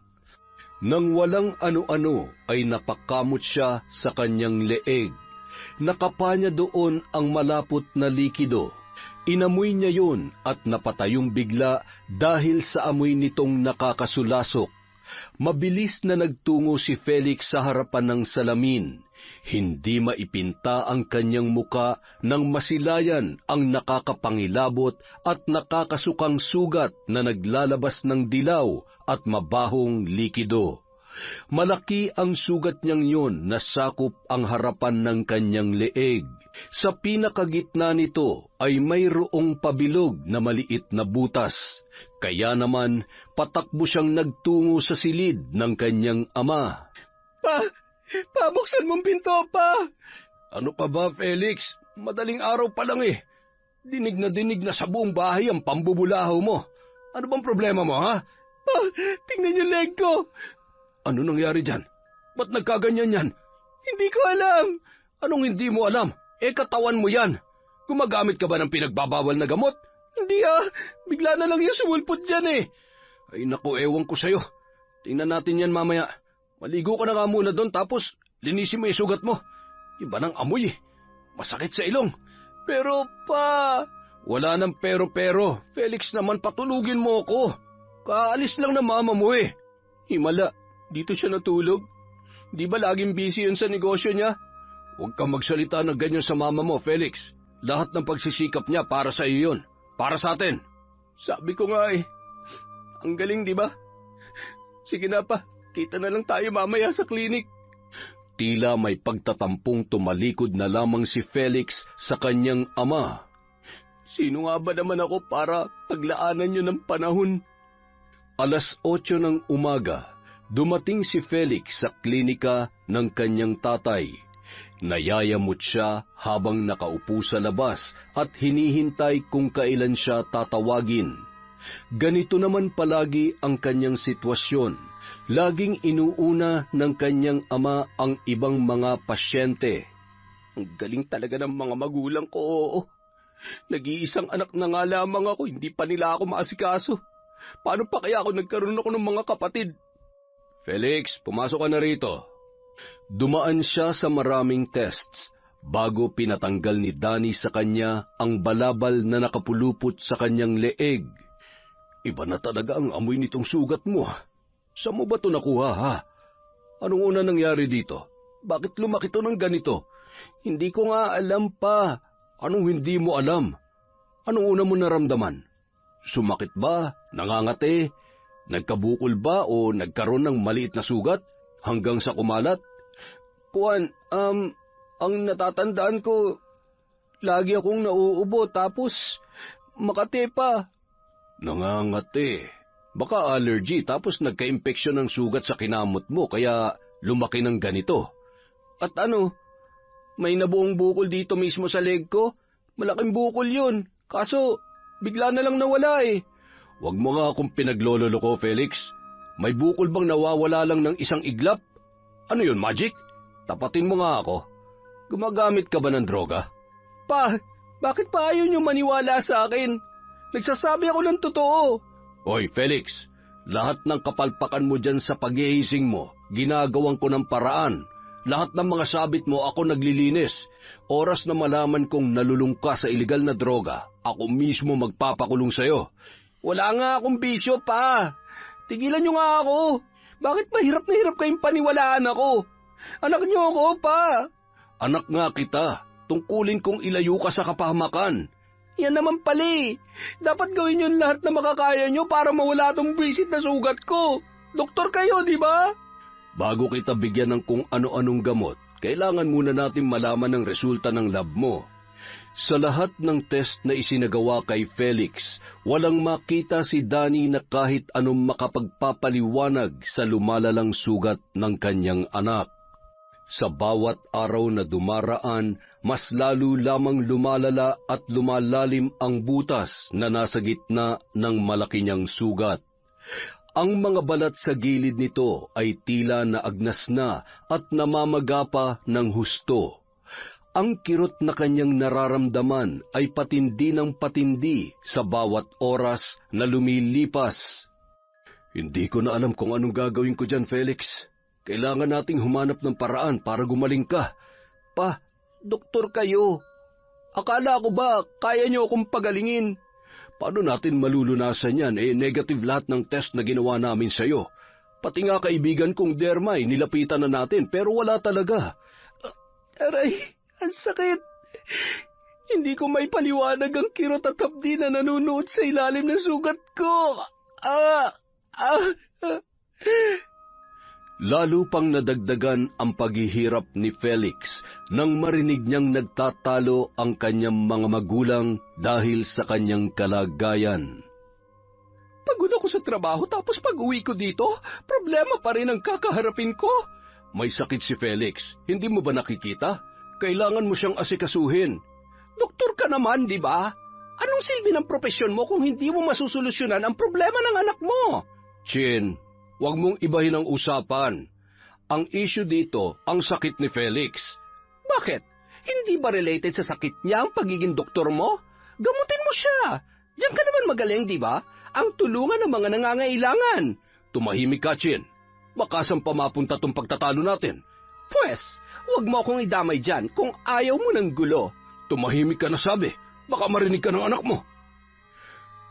S3: Nang walang ano-ano ay napakamot siya sa kanyang leeg. Nakapa niya doon ang malapot na likido. Inamoy niya yun at napatayong bigla dahil sa amoy nitong nakakasulasok. Mabilis na nagtungo si Felix sa harapan ng salamin. Hindi maipinta ang kanyang muka nang masilayan ang nakakapangilabot at nakakasukang sugat na naglalabas ng dilaw at mabahong likido. Malaki ang sugat niyang yun na sakop ang harapan ng kanyang leeg. Sa pinakagitna nito ay mayroong pabilog na maliit na butas. Kaya naman patakbo siyang nagtungo sa silid ng kanyang ama.
S2: Pabuksan mong pinto, pa!
S1: Ano pa ba, Felix? Madaling araw pa lang eh. Dinig na sa buong bahay ang pambubulahaw mo. Ano bang problema mo, ha?
S2: Pa, tingnan yung leg ko.
S1: Ano nangyari dyan? Ba't nagkaganyan yan?
S2: Hindi ko alam.
S1: Anong hindi mo alam? Katawan mo yan. Gumagamit ka ba ng pinagbabawal na gamot?
S2: Hindi bigla na lang yung sumulpot dyan eh.
S1: Ay naku, ewan ko sa'yo. Tingnan natin yan mamaya. Maligo ka na nga muna doon tapos linisin mo yung sugat mo. Iba ng amoy eh. Masakit sa ilong.
S2: Pero pa...
S1: Wala nang pero. Felix naman, patulugin mo ako. Kaalis lang na mama mo eh.
S2: Himala, dito siya natulog. Di ba laging busy yun sa negosyo niya?
S1: Huwag kang magsalita ng ganyan sa mama mo, Felix. Lahat ng pagsisikap niya para sa iyo yun. Para sa atin.
S2: Sabi ko nga eh. Ang galing, di ba? Sige na pa, kita na lang tayo mamaya sa klinik.
S3: Tila may pagtatampong tumalikod na lamang si Felix sa kanyang ama.
S2: Sino nga ba naman ako para paglaanan niyo ng panahon?
S3: 8:00 ng umaga, dumating si Felix sa klinika ng kanyang tatay. Nayayamot siya habang nakaupo sa labas at hinihintay kung kailan siya tatawagin. Ganito naman palagi ang kanyang sitwasyon. Laging inuuna ng kanyang ama ang ibang mga pasyente.
S2: Ang galing talaga ng mga magulang ko. Nag-iisang anak na nga lamang ako, hindi pa nila ako maasikaso. Paano pa kaya ako nagkaroon ako ng mga kapatid?
S1: Felix, pumasok ka na rito.
S3: Dumaan siya sa maraming tests bago pinatanggal ni Danny sa kanya ang balabal na nakapulupot sa kanyang leeg.
S1: Iba na talaga ang amoy nitong sugat mo. Saan mo ba ito nakuha, ha? Anong una nangyari dito? Bakit lumaki to ng ganito?
S2: Hindi ko nga alam pa.
S1: Anong hindi mo alam? Anong una mo naramdaman? Sumakit ba? Nangangati? Nagkabukol ba o nagkaroon ng maliit na sugat hanggang sa kumalat?
S2: Ang natatandaan ko, lagi akong nauubo tapos makati pa.
S1: Nangangati. Baka allergy tapos nagka-impeksyon ng sugat sa kinamot mo kaya lumaki ng ganito.
S2: At may nabuong bukol dito mismo sa leg ko. Malaking bukol yun. Kaso, bigla na lang nawala eh.
S1: Huwag mo nga akong pinaglololoko, Felix. May bukol bang nawawala lang ng isang iglap? Ano yun, magic? Tapatin mo nga ako. Gumagamit ka ba ng droga?
S2: Pa, bakit pa ayaw niyo maniwala sa akin? Nagsasabi ako ng totoo.
S1: Hoy, Felix, lahat ng kapalpakan mo dyan sa paghihising mo, ginagawan ko ng paraan. Lahat ng mga sabit mo ako naglilinis. Oras na malaman kong nalulung ka sa iligal na droga, ako mismo magpapakulong sa'yo.
S4: Wala nga akong bisyo pa. Tigilan niyo nga ako. Bakit mahirap na hirap kayong paniwalaan ako? Anak niyo ako pa.
S1: Anak nga kita. Tungkulin kong ilayo ka sa kapahamakan.
S4: Yan naman pala eh. Dapat gawin niyo lahat na makakaya niyo para mawala tong bisit na sugat ko. Doktor kayo, di ba?
S1: Bago kita bigyan ng kung ano-anong gamot, kailangan muna natin malaman ang resulta ng lab mo. Sa lahat ng test na isinagawa kay Felix, walang makita si Danny na kahit anong makapagpapaliwanag sa lumalalang sugat ng kanyang anak. Sa bawat araw na dumaraan, mas lalo lamang lumalala at lumalalim ang butas na nasa gitna ng malaki niyang sugat. Ang mga balat sa gilid nito ay tila naagnas na at namamagapa ng husto. Ang kirot na kanyang nararamdaman ay patindi ng patindi sa bawat oras na lumilipas. Hindi ko na alam kung anong gagawin ko dyan, Felix. Kailangan nating humanap ng paraan para gumaling ka.
S4: Pa, doktor kayo. Akala ko ba kaya niyo akong pagalingin?
S1: Paano natin malulunasan yan? Negative lahat ng test na ginawa namin sa'yo. Pati nga kaibigan kong Dermay, nilapitan na natin pero wala talaga.
S4: Aray, ang sakit. Hindi ko may paliwanag ang kirot at hapdi na nanunuot sa ilalim ng sugat ko.
S1: Lalo pang nadagdagan ang paghihirap ni Felix nang marinig niyang nagtatalo ang kanyang mga magulang dahil sa kanyang kalagayan.
S4: Pagod ako sa trabaho tapos pag-uwi ko dito, problema pa rin ang kakaharapin ko.
S1: May sakit si Felix, hindi mo ba nakikita? Kailangan mo siyang asikasuhin.
S4: Doktor ka naman, di ba? Anong silbi ng propesyon mo kung hindi mo masusolusyonan ang problema ng anak mo?
S1: Chin, huwag mong ibahin ang usapan. Ang issue dito, ang sakit ni Felix.
S4: Bakit? Hindi ba related sa sakit niya ang pagiging doktor mo? Gamutin mo siya. Diyan ka naman magaling, di ba? Ang tulungan ng mga nangangailangan.
S1: Tumahimik ka, Chin. Baka saan pa mapunta tong pagtatalo natin?
S4: Pwes, huwag mo akong idamay dyan kung ayaw mo ng gulo.
S1: Tumahimik ka na sabi. Baka marinig ka ng anak mo.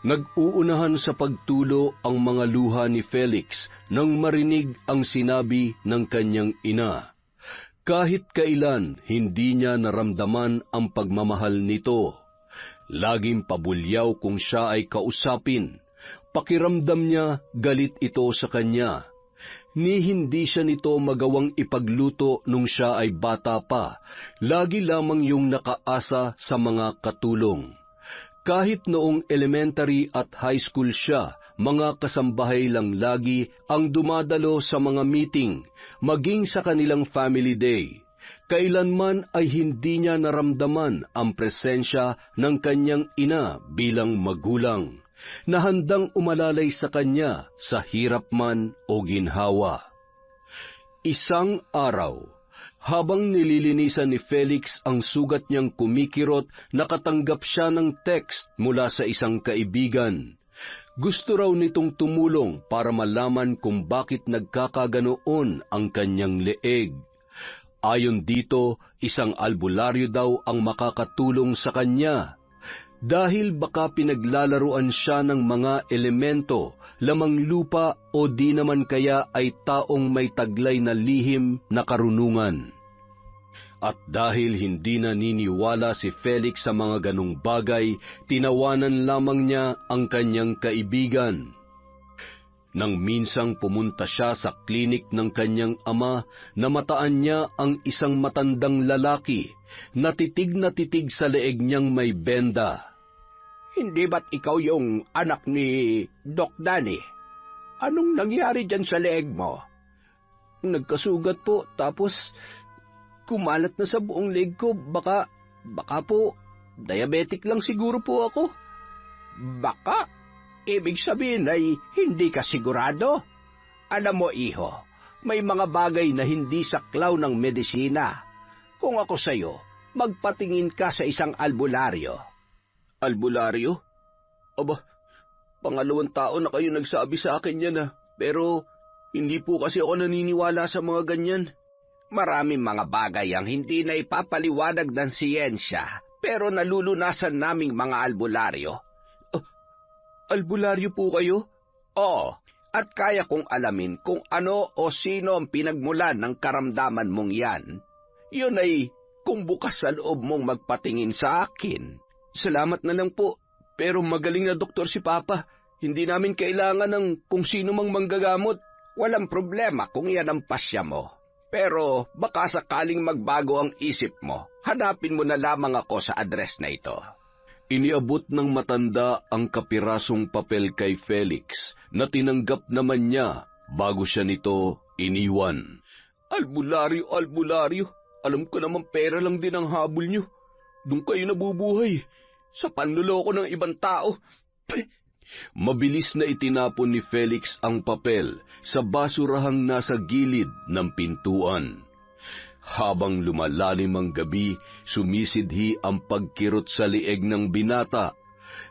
S1: Nag-uunahan sa pagtulo ang mga luha ni Felix nang marinig ang sinabi ng kanyang ina. Kahit kailan, hindi niya naramdaman ang pagmamahal nito. Laging pabulyaw kung siya ay kausapin. Pakiramdam niya galit ito sa kanya. Ni hindi siya nito magawang ipagluto nung siya ay bata pa. Lagi lamang yung nakaasa sa mga katulong. Kahit noong elementary at high school siya, mga kasambahay lang lagi ang dumadalo sa mga meeting, maging sa kanilang family day. Kailanman ay hindi niya naramdaman ang presensya ng kanyang ina bilang magulang, na handang umalalay sa kanya sa hirap man o ginhawa. Isang araw, habang nililinisan ni Felix ang sugat niyang kumikirot, nakatanggap siya ng text mula sa isang kaibigan. Gusto raw nitong tumulong para malaman kung bakit nagkakaganoon ang kanyang leeg. Ayon dito, isang albularyo daw ang makakatulong sa kanya. Dahil baka pinaglalaruan siya ng mga elemento, lamang lupa o di naman kaya ay taong may taglay na lihim na karunungan. At dahil hindi naniniwala si Felix sa mga ganong bagay, tinawanan lamang niya ang kanyang kaibigan. Nang minsang pumunta siya sa klinik ng kanyang ama, namataan niya ang isang matandang lalaki, na titig sa leeg niyang may benda.
S4: Hindi ba't ikaw yung anak ni Doc Danny? Anong nangyari dyan sa leeg mo?
S2: Nagkasugat po, tapos kumalat na sa buong leeg ko. Baka po, diabetic lang siguro po ako.
S4: Baka? Ibig sabihin ay hindi ka sigurado? Alam mo, iho, may mga bagay na hindi saklaw ng medisina. Kung ako sa'yo, magpatingin ka sa isang albularyo.
S2: Albularyo? Aba, pangalawang tao na kayo nagsabi sa akin yan pero hindi po kasi ako naniniwala sa mga ganyan.
S1: Maraming mga bagay ang hindi na ipapaliwanag ng siyensya, pero nalulunasan naming mga albularyo.
S2: Albularyo po kayo?
S1: Oo, at kaya kong alamin kung ano o sino ang pinagmulan ng karamdaman mong yan. Yun ay kung bukas sa loob mong magpatingin sa akin.
S2: Salamat na lang po, pero magaling na doktor si Papa. Hindi namin kailangan ng kung sino mang manggagamot.
S1: Walang problema kung yan ang pasya mo. Pero baka sakaling magbago ang isip mo, hanapin mo na lamang ako sa address na ito.
S3: Iniabot ng matanda ang kapirasong papel kay Felix na tinanggap naman niya bago siya nito iniwan.
S2: Albularyo, albularyo. Alam ko naman pera lang din ang habol nyo. Doon kayo nabubuhay. Sa panluloko ng ibang tao.
S3: Mabilis na itinapon ni Felix ang papel sa basurahang nasa gilid ng pintuan. Habang lumalalim ang gabi, sumisidhi ang pagkirot sa lieg ng binata.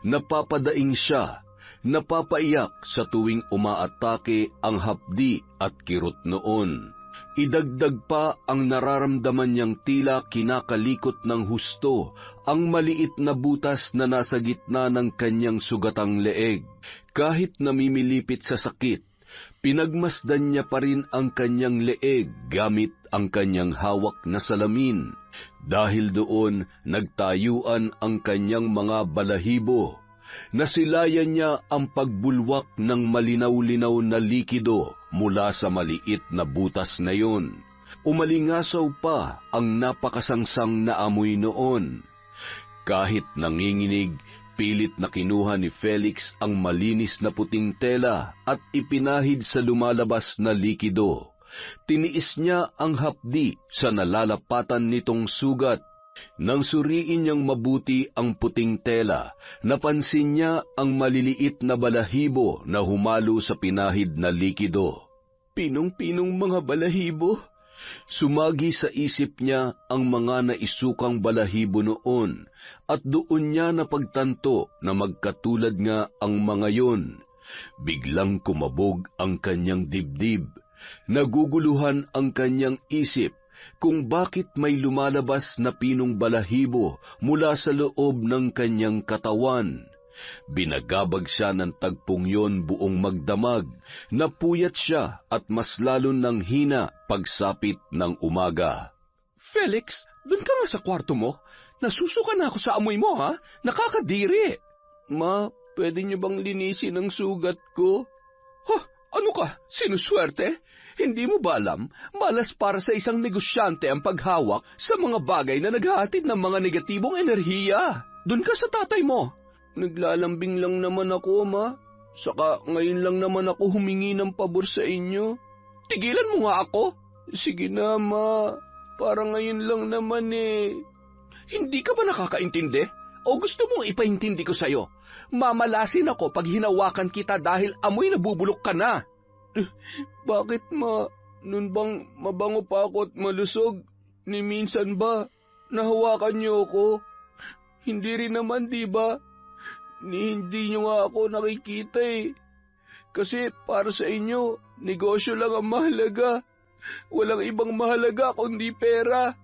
S3: Napapadaing siya, napapaiyak sa tuwing umaatake ang hapdi at kirot noon. Idagdag pa ang nararamdaman niyang tila kinakalikot ng husto ang maliit na butas na nasa gitna ng kanyang sugatang leeg. Kahit namimilipit sa sakit, pinagmasdan niya pa rin ang kanyang leeg gamit ang kanyang hawak na salamin. Dahil doon, nagtayuan ang kanyang mga balahibo. Nasilayan niya ang pagbulwak ng malinaw-linaw na likido mula sa maliit na butas na yun. Umalingasaw pa ang napakasangsang na amoy noon. Kahit nanginginig, pilit na kinuha ni Felix ang malinis na puting tela at ipinahid sa lumalabas na likido. Tiniis niya ang hapdi sa nalalapatan nitong sugat. Nang suriin niyang mabuti ang puting tela, napansin niya ang maliliit na balahibo na humalo sa pinahid na likido.
S2: Pinong-pinong mga balahibo?
S3: Sumagi sa isip niya ang mga naisukang balahibo noon, at doon niya napagtanto na magkatulad nga ang mga yon. Biglang kumabog ang kanyang dibdib. Naguguluhan ang kanyang isip kung bakit may lumalabas na pinong balahibo mula sa loob ng kanyang katawan. Binagabag siya ng tagpong yon buong magdamag, napuyat siya at mas lalo ng hina pagsapit ng umaga.
S2: Felix, dun ka nga sa kwarto mo. Nasusuka na ako sa amoy mo, ha? Nakakadiri. Ma, pwede niyo bang linisin ang sugat ko? Ha? Ano ka? Sinuswerte? Hindi mo ba alam, malas para sa isang negosyante ang paghawak sa mga bagay na naghahatid ng mga negatibong enerhiya. Doon ka sa tatay mo. Naglalambing lang naman ako, ma. Saka ngayon lang naman ako humingi ng pabor sa inyo. Tigilan mo nga ako. Sige na, ma. Para ngayon lang naman eh. Hindi ka ba nakakaintindi? O gusto mong ipaintindi ko sa'yo? Mamalasin ako pag hinawakan kita dahil amoy nabubulok ka na. Bakit, ma? Nun bang mabango pa ako at malusog? Ni minsan ba nahawakan niyo ako? Hindi rin naman, di ba? Hindi niyo nga ako nakikita eh. Kasi para sa inyo, negosyo lang ang mahalaga. Walang ibang mahalaga kundi pera.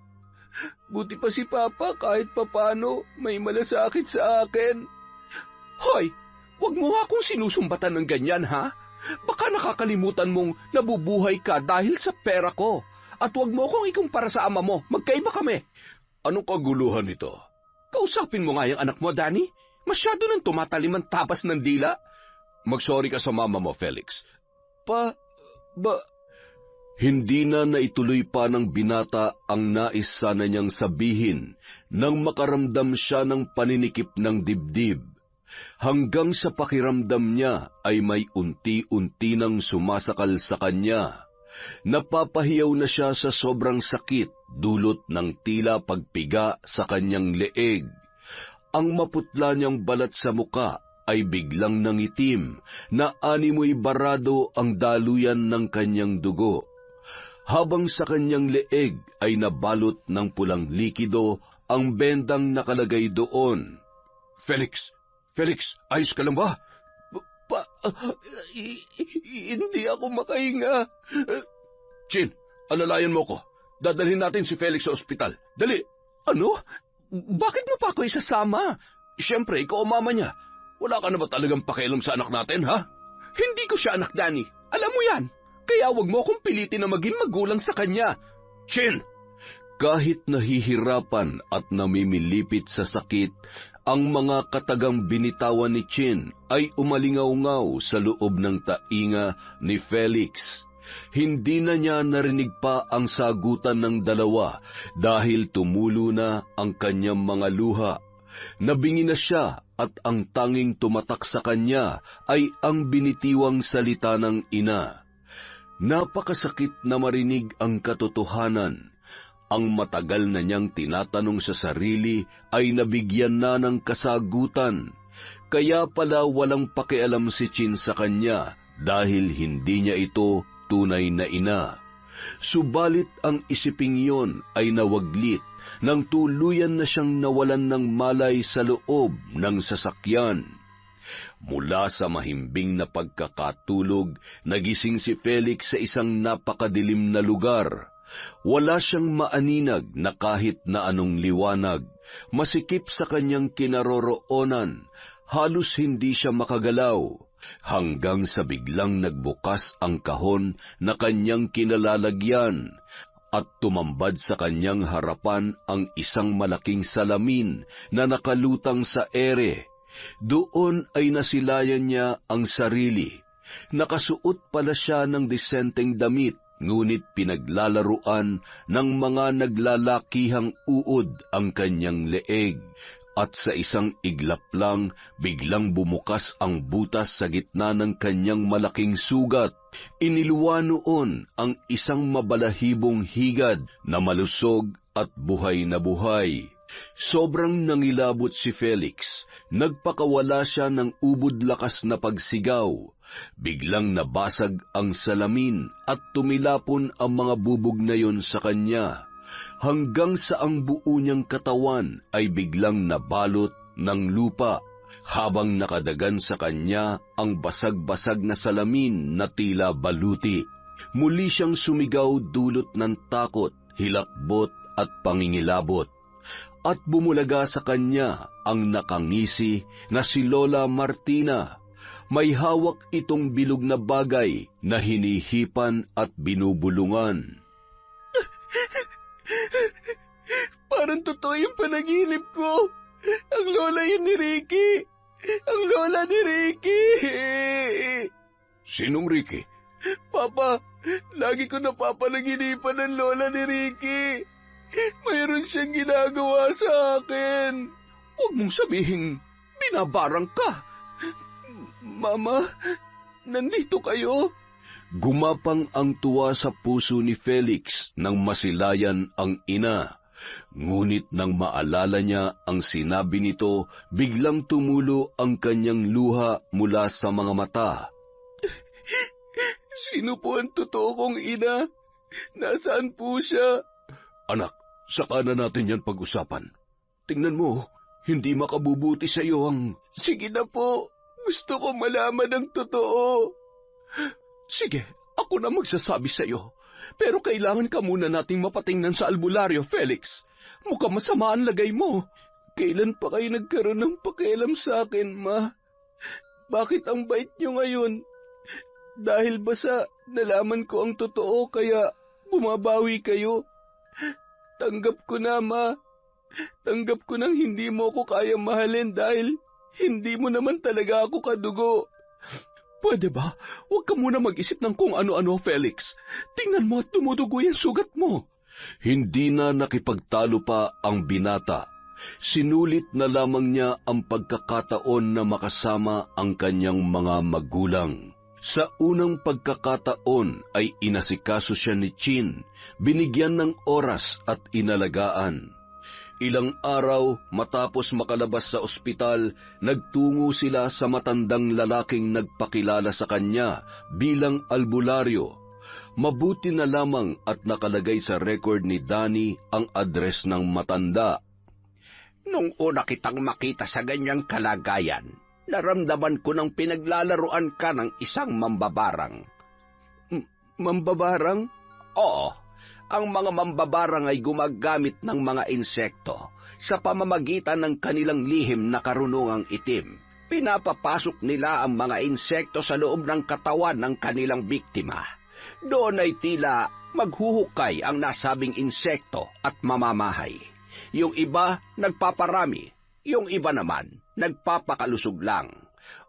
S2: Buti pa si Papa kahit papano may malasakit sa akin. Hoy, wag mo nga akong sinusumbatan ng ganyan, ha? Baka nakakalimutan mong nabubuhay ka dahil sa pera ko. At wag mo akong ikumpara sa ama mo. Magkaiba kami.
S3: Anong kaguluhan ito?
S2: Kausapin mo nga yung anak mo, Danny. Masyado nang tumatalim ang tabas ng dila.
S3: Magsorry ka sa mama mo, Felix.
S2: Hindi
S3: na naituloy pa ng binata ang nais sana niyang sabihin nang makaramdam siya ng paninikip ng dibdib. Hanggang sa pakiramdam niya ay may unti-unti nang sumasakal sa kanya. Napapahiyaw na siya sa sobrang sakit dulot ng tila pagpiga sa kanyang leeg. Ang maputla niyang balat sa muka ay biglang nangitim na animoy barado ang daluyan ng kanyang dugo. Habang sa kanyang leeg ay nabalot ng pulang likido ang bendang nakalagay doon.
S2: Felix, ayos ka lang ba? Hindi ako makahinga.
S3: Chin, alalayan mo ko. Dadalhin natin si Felix sa ospital. Dali!
S2: Ano? Bakit mo pa ako isasama?
S3: Siyempre, ikaw ang mama niya. Wala ka na ba talagang pakialam sa anak natin, ha?
S2: Hindi ko siya anak, Danny. Alam mo yan. Kaya wag mo akong pilitin na maging magulang sa kanya.
S3: Chin!
S1: Kahit nahihirapan at namimilipit sa sakit, ang mga katagang binitawan ni Chin ay umalingaw-ngaw sa loob ng tainga ni Felix. Hindi na niya narinig pa ang sagutan ng dalawa dahil tumulo na ang kanyang mga luha. Nabingi na siya at ang tanging tumatak sa kanya ay ang binitiwang salita ng ina. Napakasakit na marinig ang katotohanan. Ang matagal na niyang tinatanong sa sarili ay nabigyan na ng kasagutan. Kaya pala walang pakialam si Chin sa kanya dahil hindi niya ito tunay na ina. Subalit ang isiping yon ay nawaglit nang tuluyan na siyang nawalan ng malay sa loob ng sasakyan. Mula sa mahimbing na pagkakatulog, nagising si Felix sa isang napakadilim na lugar. Wala siyang maaninag na kahit na anong liwanag. Masikip sa kanyang kinaroroonan, halos hindi siya makagalaw. Hanggang sa biglang nagbukas ang kahon na kanyang kinalalagyan at tumambad sa kanyang harapan ang isang malaking salamin na nakalutang sa ere. Doon ay nasilayan niya ang sarili. Nakasuot pala siya ng disenteng damit, ngunit pinaglalaruan ng mga naglalakihang uod ang kanyang leeg. At sa isang iglap lang, biglang bumukas ang butas sa gitna ng kanyang malaking sugat. Iniluwa noon ang isang mabalahibong higad na malusog at buhay na buhay. Sobrang nangilabot si Felix. Nagpakawala siya ng ubod lakas na pagsigaw. Biglang nabasag ang salamin at tumilapon ang mga bubog na yon sa kanya. Hanggang sa ang buo niyang katawan ay biglang nabalot ng lupa, habang nakadagan sa kanya ang basag-basag na salamin na tila baluti. Muli siyang sumigaw dulot ng takot, hilakbot at pangingilabot. At bumulaga sa kanya ang nakangisi na si Lola Martina. May hawak itong bilog na bagay na hinihipan at binubulungan.
S2: Parang totoo yung panaginip ko. Ang lola yun ni Ricky. Ang lola ni Ricky.
S3: Sinong Ricky?
S2: Papa, lagi ko napapanaginipan ng lola ni Ricky. Mayroon siyang ginagawa sa akin. Huwag mong sabihin, binabarang ka. Mama, nandito kayo?
S1: Gumapang ang tuwa sa puso ni Felix nang masilayan ang ina. Ngunit nang maalala niya ang sinabi nito, biglang tumulo ang kanyang luha mula sa mga mata.
S2: Sino po ang totoo kong ina? Nasaan po siya?
S3: Anak, saka na natin yan pag-usapan. Tingnan mo, hindi makabubuti sa iyo ang...
S2: Sige na po, gusto ko malaman ang totoo. Sige, ako na magsasabi sa iyo. Pero kailangan ka muna nating mapatingnan sa albularyo, Felix. Mukhang masama ang lagay mo. Kailan pa kayo nagkaroon ng pakialam sa akin, Ma? Bakit ang bait niyo ngayon? Dahil ba sa nalaman ko ang totoo kaya bumabawi kayo? Tanggap ko na, Ma. Tanggap ko nang hindi mo ko kayang mahalin dahil hindi mo naman talaga ako kadugo. Pwede ba? Huwag ka muna mag-isip ng kung ano-ano, Felix. Tingnan mo at dumudugo yung sugat mo.
S1: Hindi na nakipagtalo pa ang binata. Sinulit na lamang niya ang pagkakataon na makasama ang kanyang mga magulang. Sa unang pagkakataon ay inasikaso siya ni Chin, binigyan ng oras at inalagaan. Ilang araw matapos makalabas sa ospital, nagtungo sila sa matandang lalaking nagpakilala sa kanya bilang albularyo. Mabuti na lamang at nakalagay sa record ni Danny ang address ng matanda.
S4: Nung una kitang makita sa ganyang kalagayan, naramdaman ko ng pinaglalaruan ka ng isang mambabarang.
S2: Mambabarang?
S4: Oo,
S1: Ang mga mambabarang ay gumagamit ng mga insekto sa pamamagitan ng kanilang lihim na karunungang itim. Pinapapasok nila ang mga insekto sa loob ng katawan ng kanilang biktima. Doon ay tila maghuhukay ang nasabing insekto at mamamahay. Yung iba nagpaparami, yung iba naman nagpapakalusog lang.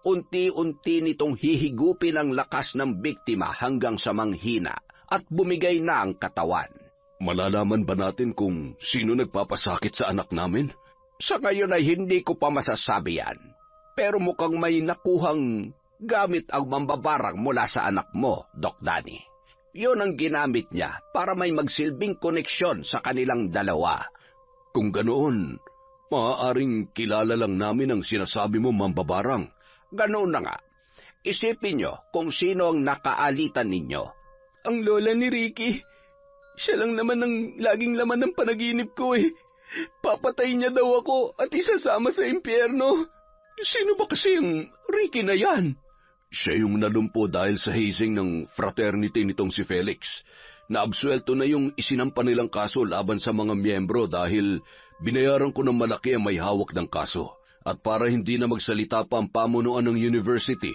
S1: Unti-unti nitong hihigupin ang lakas ng biktima hanggang sa manghina at bumigay na ang katawan.
S3: Malalaman ba natin kung sino nagpapasakit sa anak namin?
S1: Sa ngayon ay hindi ko pa masasabi yan. Pero mukhang may nakuhang gamit ang mambabarang mula sa anak mo, Doc Danny. Yun ang ginamit niya para may magsilbing koneksyon sa kanilang dalawa.
S3: Kung ganoon, maaaring kilala lang namin ang sinasabi mo, mambabarang.
S1: Ganoon na nga. Isipin nyo kung sino ang nakaalitan ninyo.
S2: Ang lola ni Ricky. Siya lang naman ang laging laman ng panaginip ko eh. Papatay niya daw ako at isasama sa impyerno. Sino ba kasi ang Ricky na yan?
S3: Siya yung nalumpo dahil sa hazing ng fraternity nitong si Felix. Naabsuelto na yung isinampa nilang kaso laban sa mga miyembro dahil binayaran ko ng malaki ang may hawak ng kaso. At para hindi na magsalita pa ang pamunuan ng university,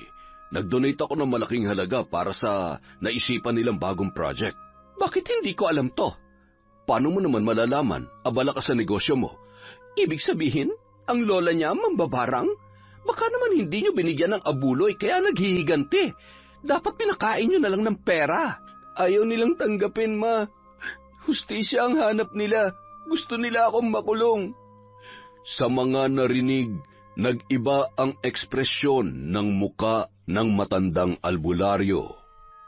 S3: nag-donate ako ng malaking halaga para sa naisipan nilang bagong project.
S2: Bakit hindi ko alam to?
S3: Paano mo naman malalaman? Abala ka sa negosyo mo.
S2: Ibig sabihin, ang lola niya mambabarang? Baka naman hindi niyo binigyan ng abuloy kaya naghihiganti. Dapat pinakain niyo na lang ng pera. Ayaw nilang tanggapin, ma. Hustisya ang hanap nila. Gusto nila akong makulong.
S3: Sa mga narinig, nag-iba ang ekspresyon ng muka ng matandang albularyo.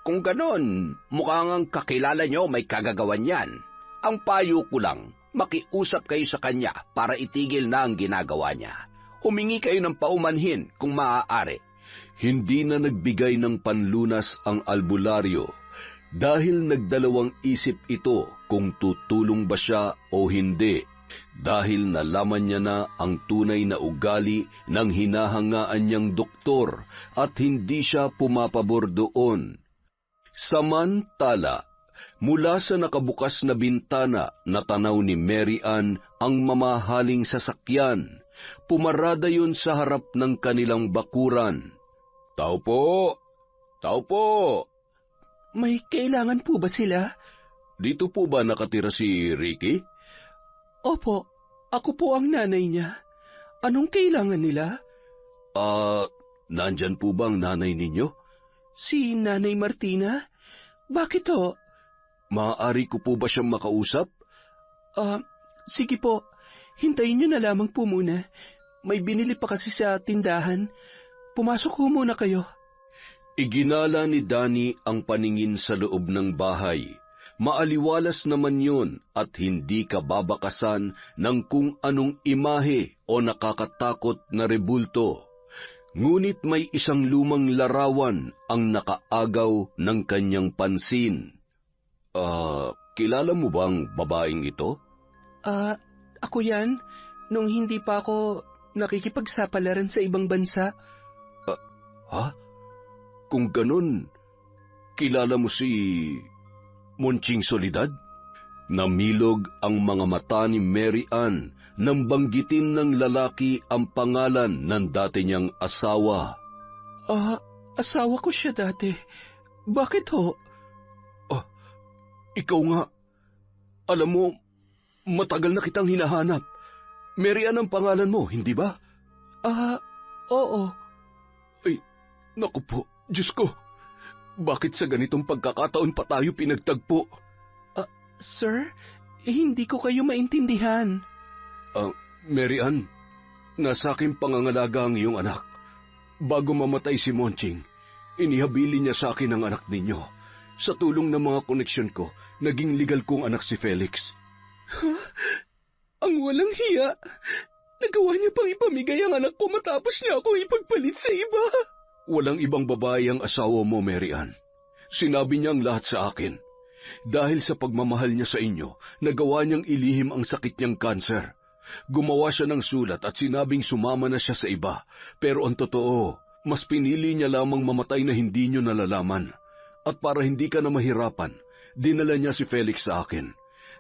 S1: Kung ganon, mukhang ang kakilala nyo may kagagawan yan. Ang payo ko lang, makiusap kayo sa kanya para itigil na ang ginagawa niya. Humingi kayo ng paumanhin kung maaari.
S3: Hindi na nagbigay ng panlunas ang albularyo dahil nagdalawang isip ito kung tutulong ba siya o hindi. Dahil nalaman niya na ang tunay na ugali ng hinahangaan niyang doktor at hindi siya pumapabor doon. Samantala, mula sa nakabukas na bintana natanaw ni Mary Ann ang mamahaling sasakyan. Pumarada yun sa harap ng kanilang bakuran. Tao po! Tao po!
S2: May kailangan po ba sila?
S3: Dito po ba nakatira si Ricky?
S2: Opo, ako po ang nanay niya. Anong kailangan nila?
S3: Nandyan po ba ang nanay ninyo?
S2: Si Nanay Martina? Bakit ho?
S3: Maaari ko po ba siyang makausap?
S2: Sige po. Hintayin niyo na lamang po muna. May binili pa kasi sa tindahan. Pumasok ho muna kayo.
S3: Iginala ni Danny ang paningin sa loob ng bahay. Maaliwalas naman yun at hindi ka babakasan ng kung anong imahe o nakakatakot na rebulto. Ngunit may isang lumang larawan ang nakaagaw ng kanyang pansin. Kilala mo bang babaeng ito?
S2: Ako yan. Nung hindi pa ako nakikipagsapalaran sa ibang bansa.
S3: Ha? Kung ganun, kilala mo si Monching Soledad? Namilog ang mga mata ni Mary Ann nang banggitin ng lalaki ang pangalan ng dati niyang asawa.
S2: Asawa ko siya dati. Bakit ho?
S3: Ikaw nga. Alam mo, matagal na kitang hinahanap. Mary Ann ang pangalan mo, hindi ba?
S2: Oo.
S3: Ay, naku po, Diyos ko. Bakit sa ganitong pagkakataon pa tayo pinagtagpo?
S2: Sir, hindi ko kayo maintindihan.
S3: Mary Ann, nasa aking pangangalaga ang iyong anak. Bago mamatay si Monching, inihabili niya sa akin ang anak ninyo. Sa tulong ng mga koneksyon ko, naging legal kong anak si Felix.
S2: Ang walang hiya. Nagawa niya pang ipamigay ang anak ko matapos niya ako ipagpalit sa iba.
S3: Walang ibang babae ang asawa mo, Mary Ann. Sinabi niya ang lahat sa akin. Dahil sa pagmamahal niya sa inyo, nagawa niyang ilihim ang sakit niyang kanser. Gumawa siya ng sulat at sinabing sumama na siya sa iba. Pero ang totoo, mas pinili niya lamang mamatay na hindi niyo nalalaman. At para hindi ka na mahirapan, dinala niya si Felix sa akin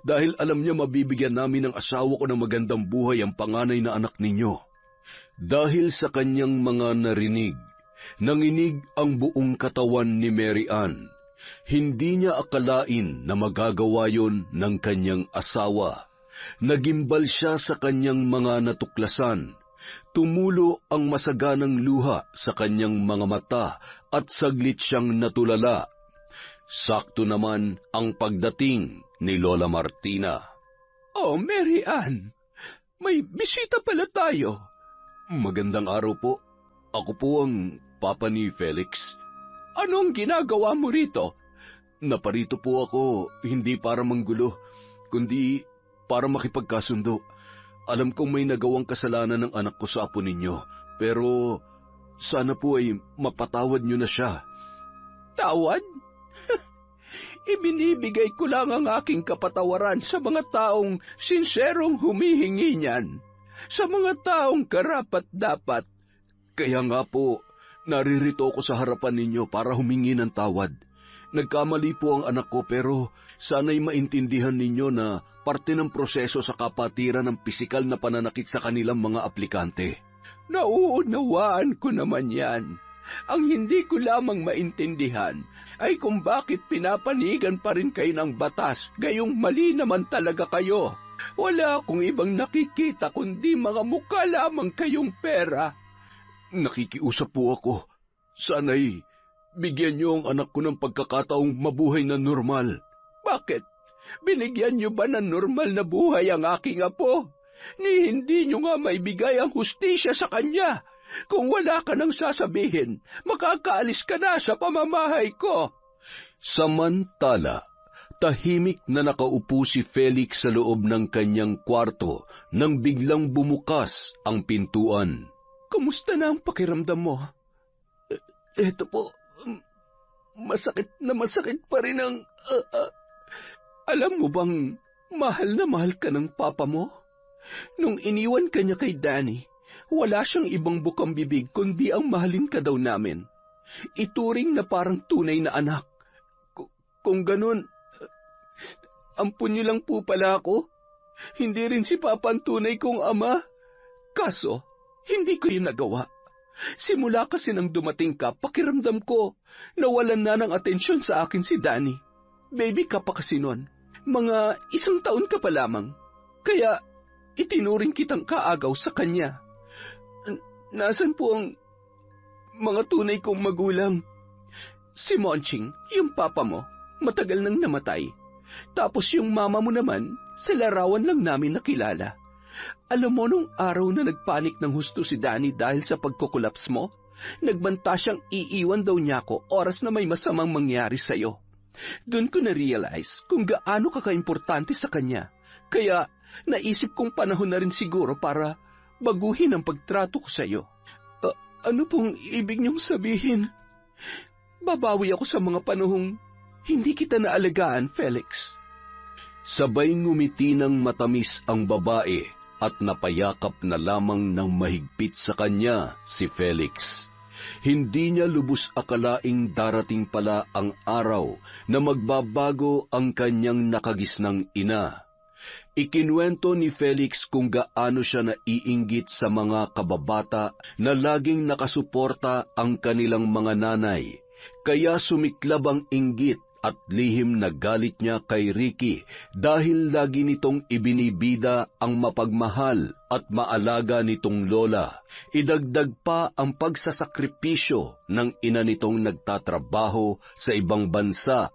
S3: dahil alam niya mabibigyan namin ng asawa ko ng magandang buhay ang panganay na anak ninyo. Dahil sa kanyang mga narinig, nanginig ang buong katawan ni Mary Ann. Hindi niya akalain na magagawa yon ng kanyang asawa. Nagimbal siya sa kanyang mga natuklasan. Tumulo ang masaganang luha sa kanyang mga mata at saglit siyang natulala. Sakto naman ang pagdating ni Lola Martina.
S2: Oh, Mary Ann, may bisita pala tayo.
S3: Magandang araw po. Ako po ang papa ni Felix.
S2: Anong ginagawa mo rito?
S3: Naparito po ako hindi para manggulo, kundi para makipagkasundo. Alam kong may nagawang kasalanan ng anak ko sa apo ninyo, pero sana po ay mapatawad niyo na siya.
S2: Tawad? Ibinibigay ko lang ang aking kapatawaran sa mga taong sinserong humihingi niyan, sa mga taong karapat-dapat.
S3: Kaya nga po, naririto ko sa harapan ninyo para humingi ng tawad. Nagkamali po ang anak ko pero sana'y maintindihan ninyo na parte ng proseso sa kapatiran ng pisikal na pananakit sa kanilang mga aplikante.
S2: Nauunawaan ko naman yan. Ang hindi ko lamang maintindihan ay kung bakit pinapanigan pa rin kayo ng batas, gayong mali naman talaga kayo. Wala akong ibang nakikita kundi mga mukha lamang kayong pera.
S3: Nakikiusap po ako. Sana'y bigyan niyo ang anak ko ng pagkakataong mabuhay na normal.
S2: Bakit? Binigyan niyo ba ng normal na buhay ang aking apo? Ni hindi niyo nga maibigay ang hustisya sa kanya. Kung wala ka nang sasabihin, makakaalis ka na sa pamamahay ko.
S3: Samantala, tahimik na nakaupo si Felix sa loob ng kanyang kwarto nang biglang bumukas ang pintuan.
S2: Kumusta na ang pakiramdam mo?
S4: Eto po, masakit pa rin ang...
S2: Alam mo bang mahal na mahal ka ng papa mo? Nung iniwan ka niya kay Danny, wala siyang ibang bukang bibig kundi ang mahalin ka daw namin. Ituring na parang tunay na anak. Kung ganun, ampun niyo lang po pala ako. Hindi rin si Papa ang tunay kong ama. Kaso, hindi ko yun nagawa. Simula kasi nang dumating ka, pakiramdam ko, nawalan na ng atensyon sa akin si Danny. Baby ka pa kasi nun. Mga 1 taon ka pa lamang. Kaya, itinuring kitang kaagaw sa kanya. Nasaan po ang mga tunay kong magulang? Si Monching, yung papa mo, matagal nang namatay. Tapos yung mama mo naman, sa larawan lang namin nakilala. Alam mo nung araw na nagpanik ng husto si Danny dahil sa pagkukulaps mo, nagbanta siyang iiwan daw niya ako oras na may masamang mangyari sa'yo. Doon ko na-realize kung gaano ka kaimportante sa kanya. Kaya naisip kong panahon na rin siguro para baguhin ang pagtrato ko sa'yo. Ano pong ibig niyong sabihin? Babawi ako sa mga panahong hindi kita naalagaan, Felix.
S3: Sabay ngumiti ng matamis ang babae at napayakap na lamang ng mahigpit sa kanya si Felix. Hindi niya lubos akalaing darating pala ang araw na magbabago ang kanyang nakagisnang ina. Ikinuwento ni Felix kung gaano siya naiinggit sa mga kababata na laging nakasuporta ang kanilang mga nanay. Kaya sumiklab ang inggit at lihim na galit niya kay Ricky dahil lagi nitong ibinibida ang mapagmahal at maalaga nitong lola. Idagdag pa ang pagsasakripisyo ng ina nitong nagtatrabaho sa ibang bansa.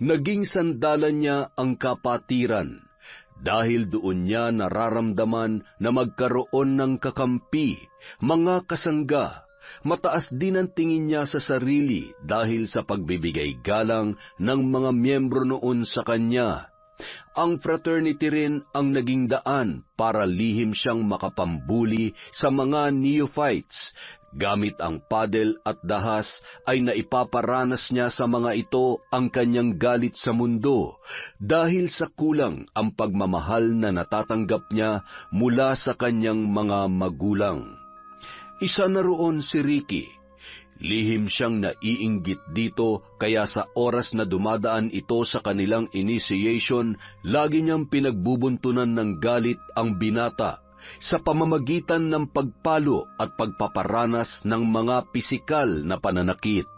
S3: Naging sandalan niya ang kapatiran dahil doon niya nararamdaman na magkaroon ng kakampi, mga kasangga. Mataas din ang tingin niya sa sarili dahil sa pagbibigay galang ng mga miyembro noon sa kanya. Ang fraternity rin ang naging daan para lihim siyang makapambuli sa mga neophytes. Gamit ang padel at dahas ay naipaparanas niya sa mga ito ang kanyang galit sa mundo dahil sa kulang ang pagmamahal na natatanggap niya mula sa kanyang mga magulang. Isa na roon si Ricky. Lihim siyang naiinggit dito kaya sa oras na dumadaan ito sa kanilang initiation, lagi niyang pinagbubuntunan ng galit ang binata sa pamamagitan ng pagpalo at pagpaparanas ng mga pisikal na pananakit.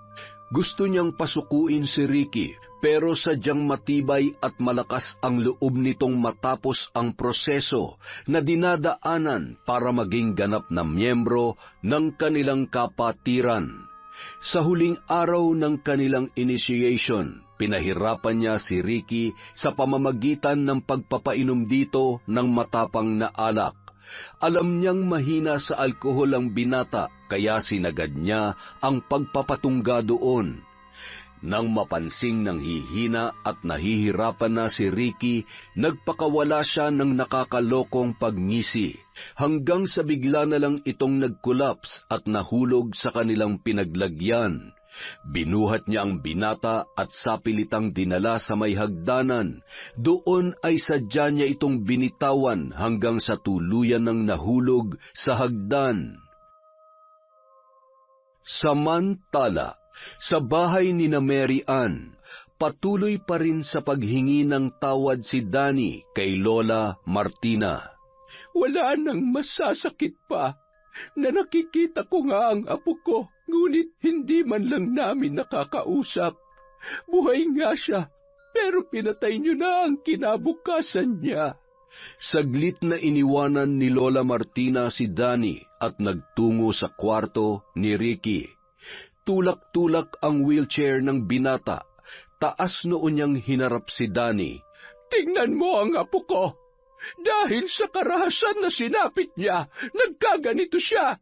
S3: Gusto niyang pasukuin si Ricky, pero sadyang matibay at malakas ang loob nitong matapos ang proseso na dinadaanan para maging ganap na miyembro ng kanilang kapatiran. Sa huling araw ng kanilang initiation, pinahirapan niya si Ricky sa pamamagitan ng pagpapainom dito ng matapang na alak. Alam niyang mahina sa alkohol ang binata, kaya sinagad niya ang pagpapatungga doon. Nang mapansing ng hihina at nahihirapan na si Ricky, nagpakawala siya ng nakakalokong pagngisi, hanggang sa bigla na lang itong nagkulaps at nahulog sa kanilang pinaglagyan. Binuhat niya ang binata at sapilitang dinala sa may hagdanan. Doon ay sadya niya itong binitawan hanggang sa tuluyan ng nahulog sa hagdan. Samantala, sa bahay ni na Mary Ann, patuloy pa rin sa paghingi ng tawad si Danny kay Lola Martina.
S2: Wala nang masasakit pa na nakikita ko nga ang apo ko, ngunit hindi man lang namin nakakausap. Buhay nga siya, pero pinatay niyo na ang kinabukasan niya.
S3: Saglit na iniwanan ni Lola Martina si Danny at nagtungo sa kwarto ni Ricky. Tulak-tulak ang wheelchair ng binata. Taas noon niyang hinarap si Danny.
S2: Tingnan mo ang apo ko. Dahil sa karahasan na sinapit niya, nagkaganito siya.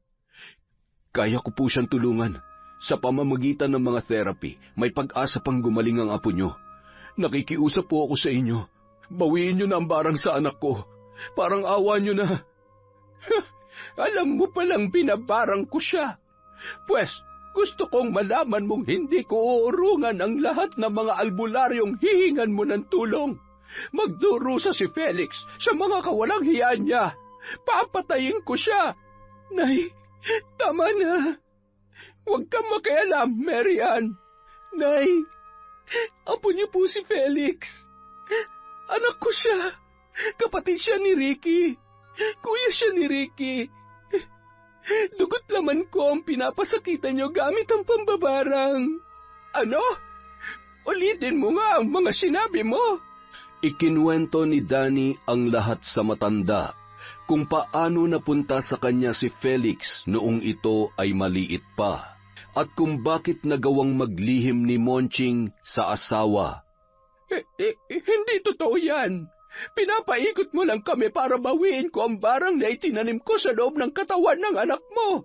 S3: Kaya ko po siyang tulungan. Sa pamamagitan ng mga therapy, may pag-asa pang gumaling ang apo niyo. Nakikiusap po ako sa inyo. Bawiin niyo na ang barang sa anak ko. Parang awa niyo na.
S2: Alam mo palang binabarang ko siya. Pwes, gusto kong malaman mong hindi ko uurungan ang lahat ng mga albularyong hihingan mo ng tulong. Magdurusa si Felix sa mga kawalang hiya niya. Papatayin ko siya. Nay, tama na. Huwag kang makialam, Mary Ann. Nay, apo niyo po si Felix. Anak ko siya. Kapatid siya ni Ricky. Kuya siya ni Ricky. Dugot laman ko ang pinapasakitan niyo gamit ang pambabarang. Ano? Ulitin mo nga ang mga sinabi mo.
S3: Ikinuwento ni Danny ang lahat sa matanda, kung paano napunta sa kanya si Felix noong ito ay maliit pa, at kung bakit nagawang maglihim ni Monching sa asawa.
S2: Hindi totoo yan. Pinapaikot mo lang kami para bawiin ko ang barang na itinanim ko sa loob ng katawan ng anak mo.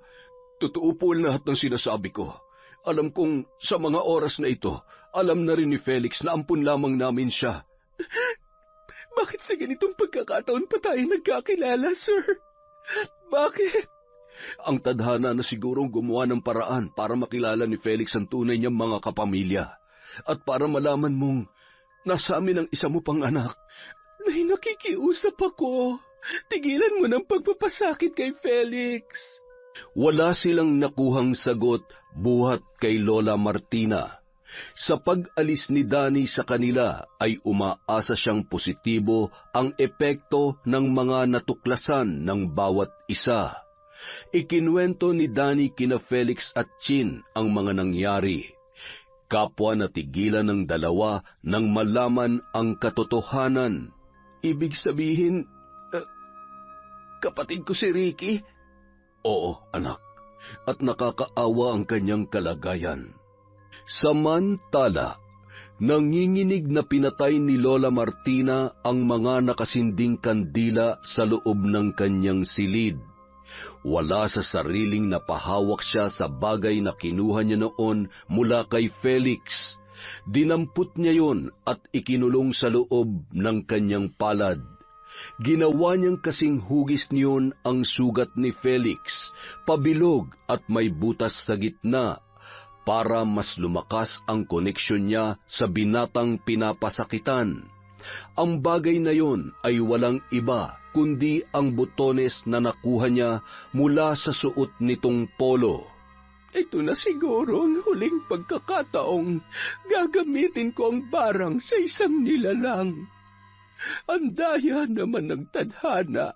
S3: Totoo po lahat ng sinasabi ko. Alam kong sa mga oras na ito, alam na rin ni Felix na ampun lamang namin siya.
S2: Bakit sa ganitong pagkakataon pa tayo nagkakilala, sir? Bakit?
S3: Ang tadhana na sigurong gumawa ng paraan para makilala ni Felix ang tunay niyang mga kapamilya. At para malaman mong nasa amin ang isa mo pang anak.
S2: Nay, nakikiusap ako. Tigilan mo ng pagpapasakit kay Felix.
S3: Wala silang nakuhang sagot buhat kay Lola Martina. Sa pag-alis ni Danny sa kanila ay umaasa siyang positibo ang epekto ng mga natuklasan ng bawat isa. Ikinuwento ni Danny kina Felix at Chin ang mga nangyari. Kapwa natigilan ng dalawa nang malaman ang katotohanan.
S2: Ibig sabihin, kapatid ko si Ricky?
S3: Oo, anak. At nakakaawa ang kanyang kalagayan. Samantala, nanginginig na pinatay ni Lola Martina ang mga nakasinding kandila sa loob ng kanyang silid. Wala sa sariling napahawak siya sa bagay na kinuha niya noon mula kay Felix. Dinampot niya yon at ikinulong sa loob ng kanyang palad. Ginawa niyang kasing hugis niyon ang sugat ni Felix, pabilog at may butas sa gitna, para mas lumakas ang koneksyon niya sa binatang pinapasakitan. Ang bagay na yon ay walang iba kundi ang butones na nakuha niya mula sa suot nitong polo.
S2: Ito na siguro ang huling pagkakataong gagamitin ko ang barang sa isang nilalang. Ang daya naman ng tadhana.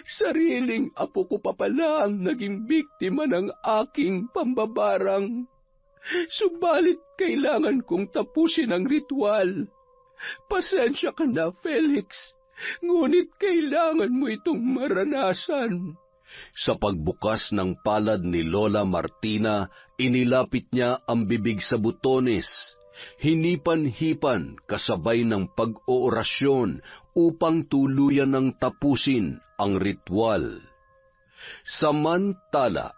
S2: Sariling apo ko pa pala ang naging biktima ng aking pambabarang. Subalit kailangan kong tapusin ang ritual. Pasensya ka na, Felix. Ngunit kailangan mo itong maranasan.
S3: Sa pagbukas ng palad ni Lola Martina, inilapit niya ang bibig sa butones. Hinipan-hipan kasabay ng pag-oorasyon upang tuluyan ng tapusin ang ritual. Samantala,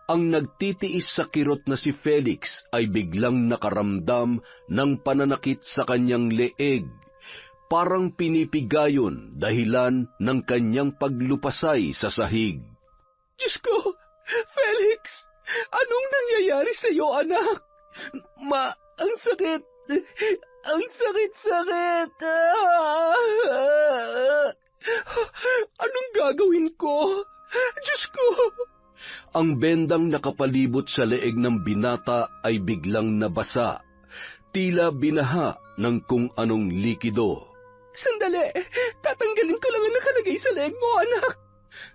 S3: ang nagtitiis sa kirot na si Felix ay biglang nakaramdam ng pananakit sa kanyang leeg, parang pinipigayon dahilan ng kanyang paglupasay sa sahig.
S2: Diyos ko, Felix, anong nangyayari sa iyo, anak? Ang sakit. Ang sakit-sakit. Anong gagawin ko? Diyos ko.
S3: Ang bendang nakapalibot sa leeg ng binata ay biglang nabasa, tila binaha ng kung anong likido.
S2: Sandali, tatanggalin ko lang ang nakalagay sa leeg mo, anak.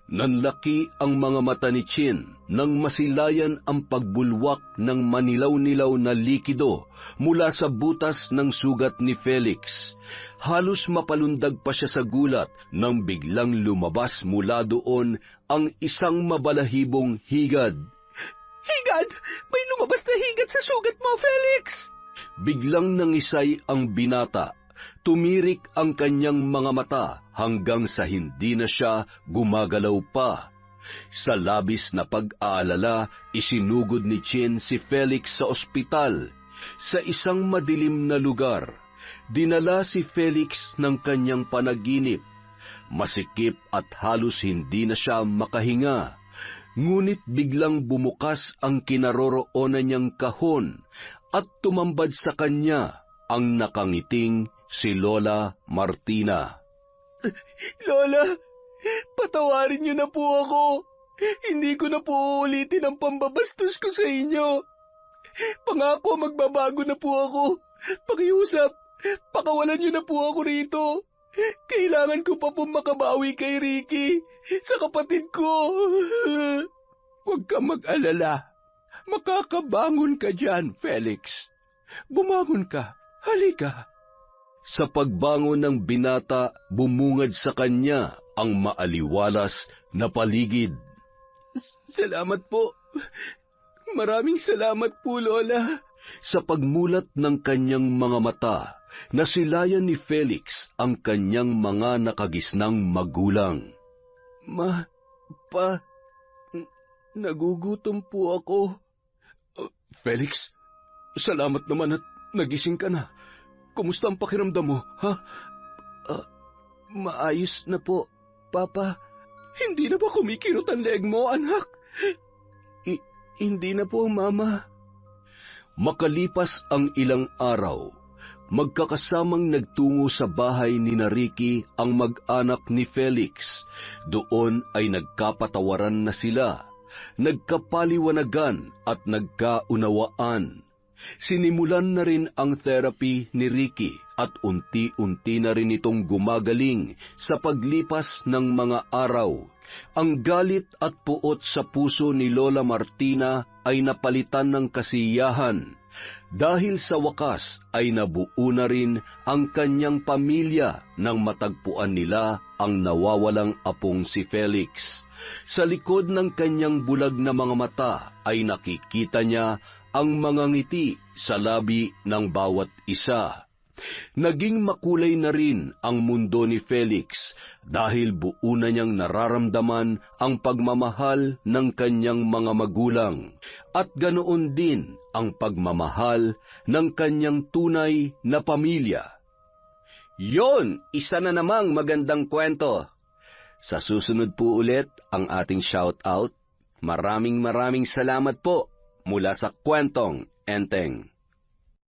S3: Nanlaki ang mga mata ni Chin nang masilayan ang pagbulwak ng manilaw-nilaw na likido mula sa butas ng sugat ni Felix. Halos mapalundag pa siya sa gulat nang biglang lumabas mula doon ang isang mabalahibong higad.
S2: Higad! May lumabas na higad sa sugat mo, Felix!
S3: Biglang nangisay ang binata. Tumirik ang kanyang mga mata hanggang sa hindi na siya gumagalaw pa. Sa labis na pag-aalala, isinugod ni Chin si Felix sa ospital. Sa isang madilim na lugar, dinala si Felix ng kanyang panaginip. Masikip at halos hindi na siya makahinga. Ngunit biglang bumukas ang kinaroroonan niyang kahon at tumambad sa kanya ang nakangiting si Lola Martina.
S2: Lola, patawarin niyo na po ako. Hindi ko na po uulitin ang pambabastos ko sa inyo. Pangako magbabago na po ako. Pakiusap, pakawalan niyo na po ako rito. Kailangan ko pa po makabawi kay Ricky, sa kapatid ko. Huwag ka mag-alala. Makakabangon ka dyan, Felix. Bumangon ka. Halika.
S3: Sa pagbangon ng binata, bumungad sa kanya ang maaliwalas na paligid.
S2: Salamat po. Maraming salamat po, Lola.
S3: Sa pagmulat ng kanyang mga mata, nasilayan ni Felix ang kanyang mga nakagisnang magulang.
S2: Nagugutom po ako.
S3: Felix, salamat naman at nagising ka na. Kumusta ang pakiramdam mo, ha?
S2: Maayos na po, Papa. Hindi na ba kumikirot ang leeg mo, anak? Hindi na po, Mama.
S3: Makalipas ang ilang araw, magkakasamang nagtungo sa bahay ni Ricky ang mag-anak ni Felix. Doon ay nagkapatawaran na sila, nagkapaliwanagan at nagkaunawaan. Sinimulan na rin ang therapy ni Ricky at unti-unti na rin itong gumagaling sa paglipas ng mga araw. Ang galit at puot sa puso ni Lola Martina ay napalitan ng kasiyahan. Dahil sa wakas ay nabuo na rin ang kanyang pamilya nang matagpuan nila ang nawawalang apong si Felix. Sa likod ng kanyang bulag na mga mata ay nakikita niya ang mga ngiti sa labi ng bawat isa. Naging makulay na rin ang mundo ni Felix dahil buo na niyang nararamdaman ang pagmamahal ng kanyang mga magulang at ganoon din ang pagmamahal ng kanyang tunay na pamilya. Yon, isa na namang magandang kwento. Sa susunod po ulit ang ating shout-out. Maraming salamat po mula sa Kwentong Enteng.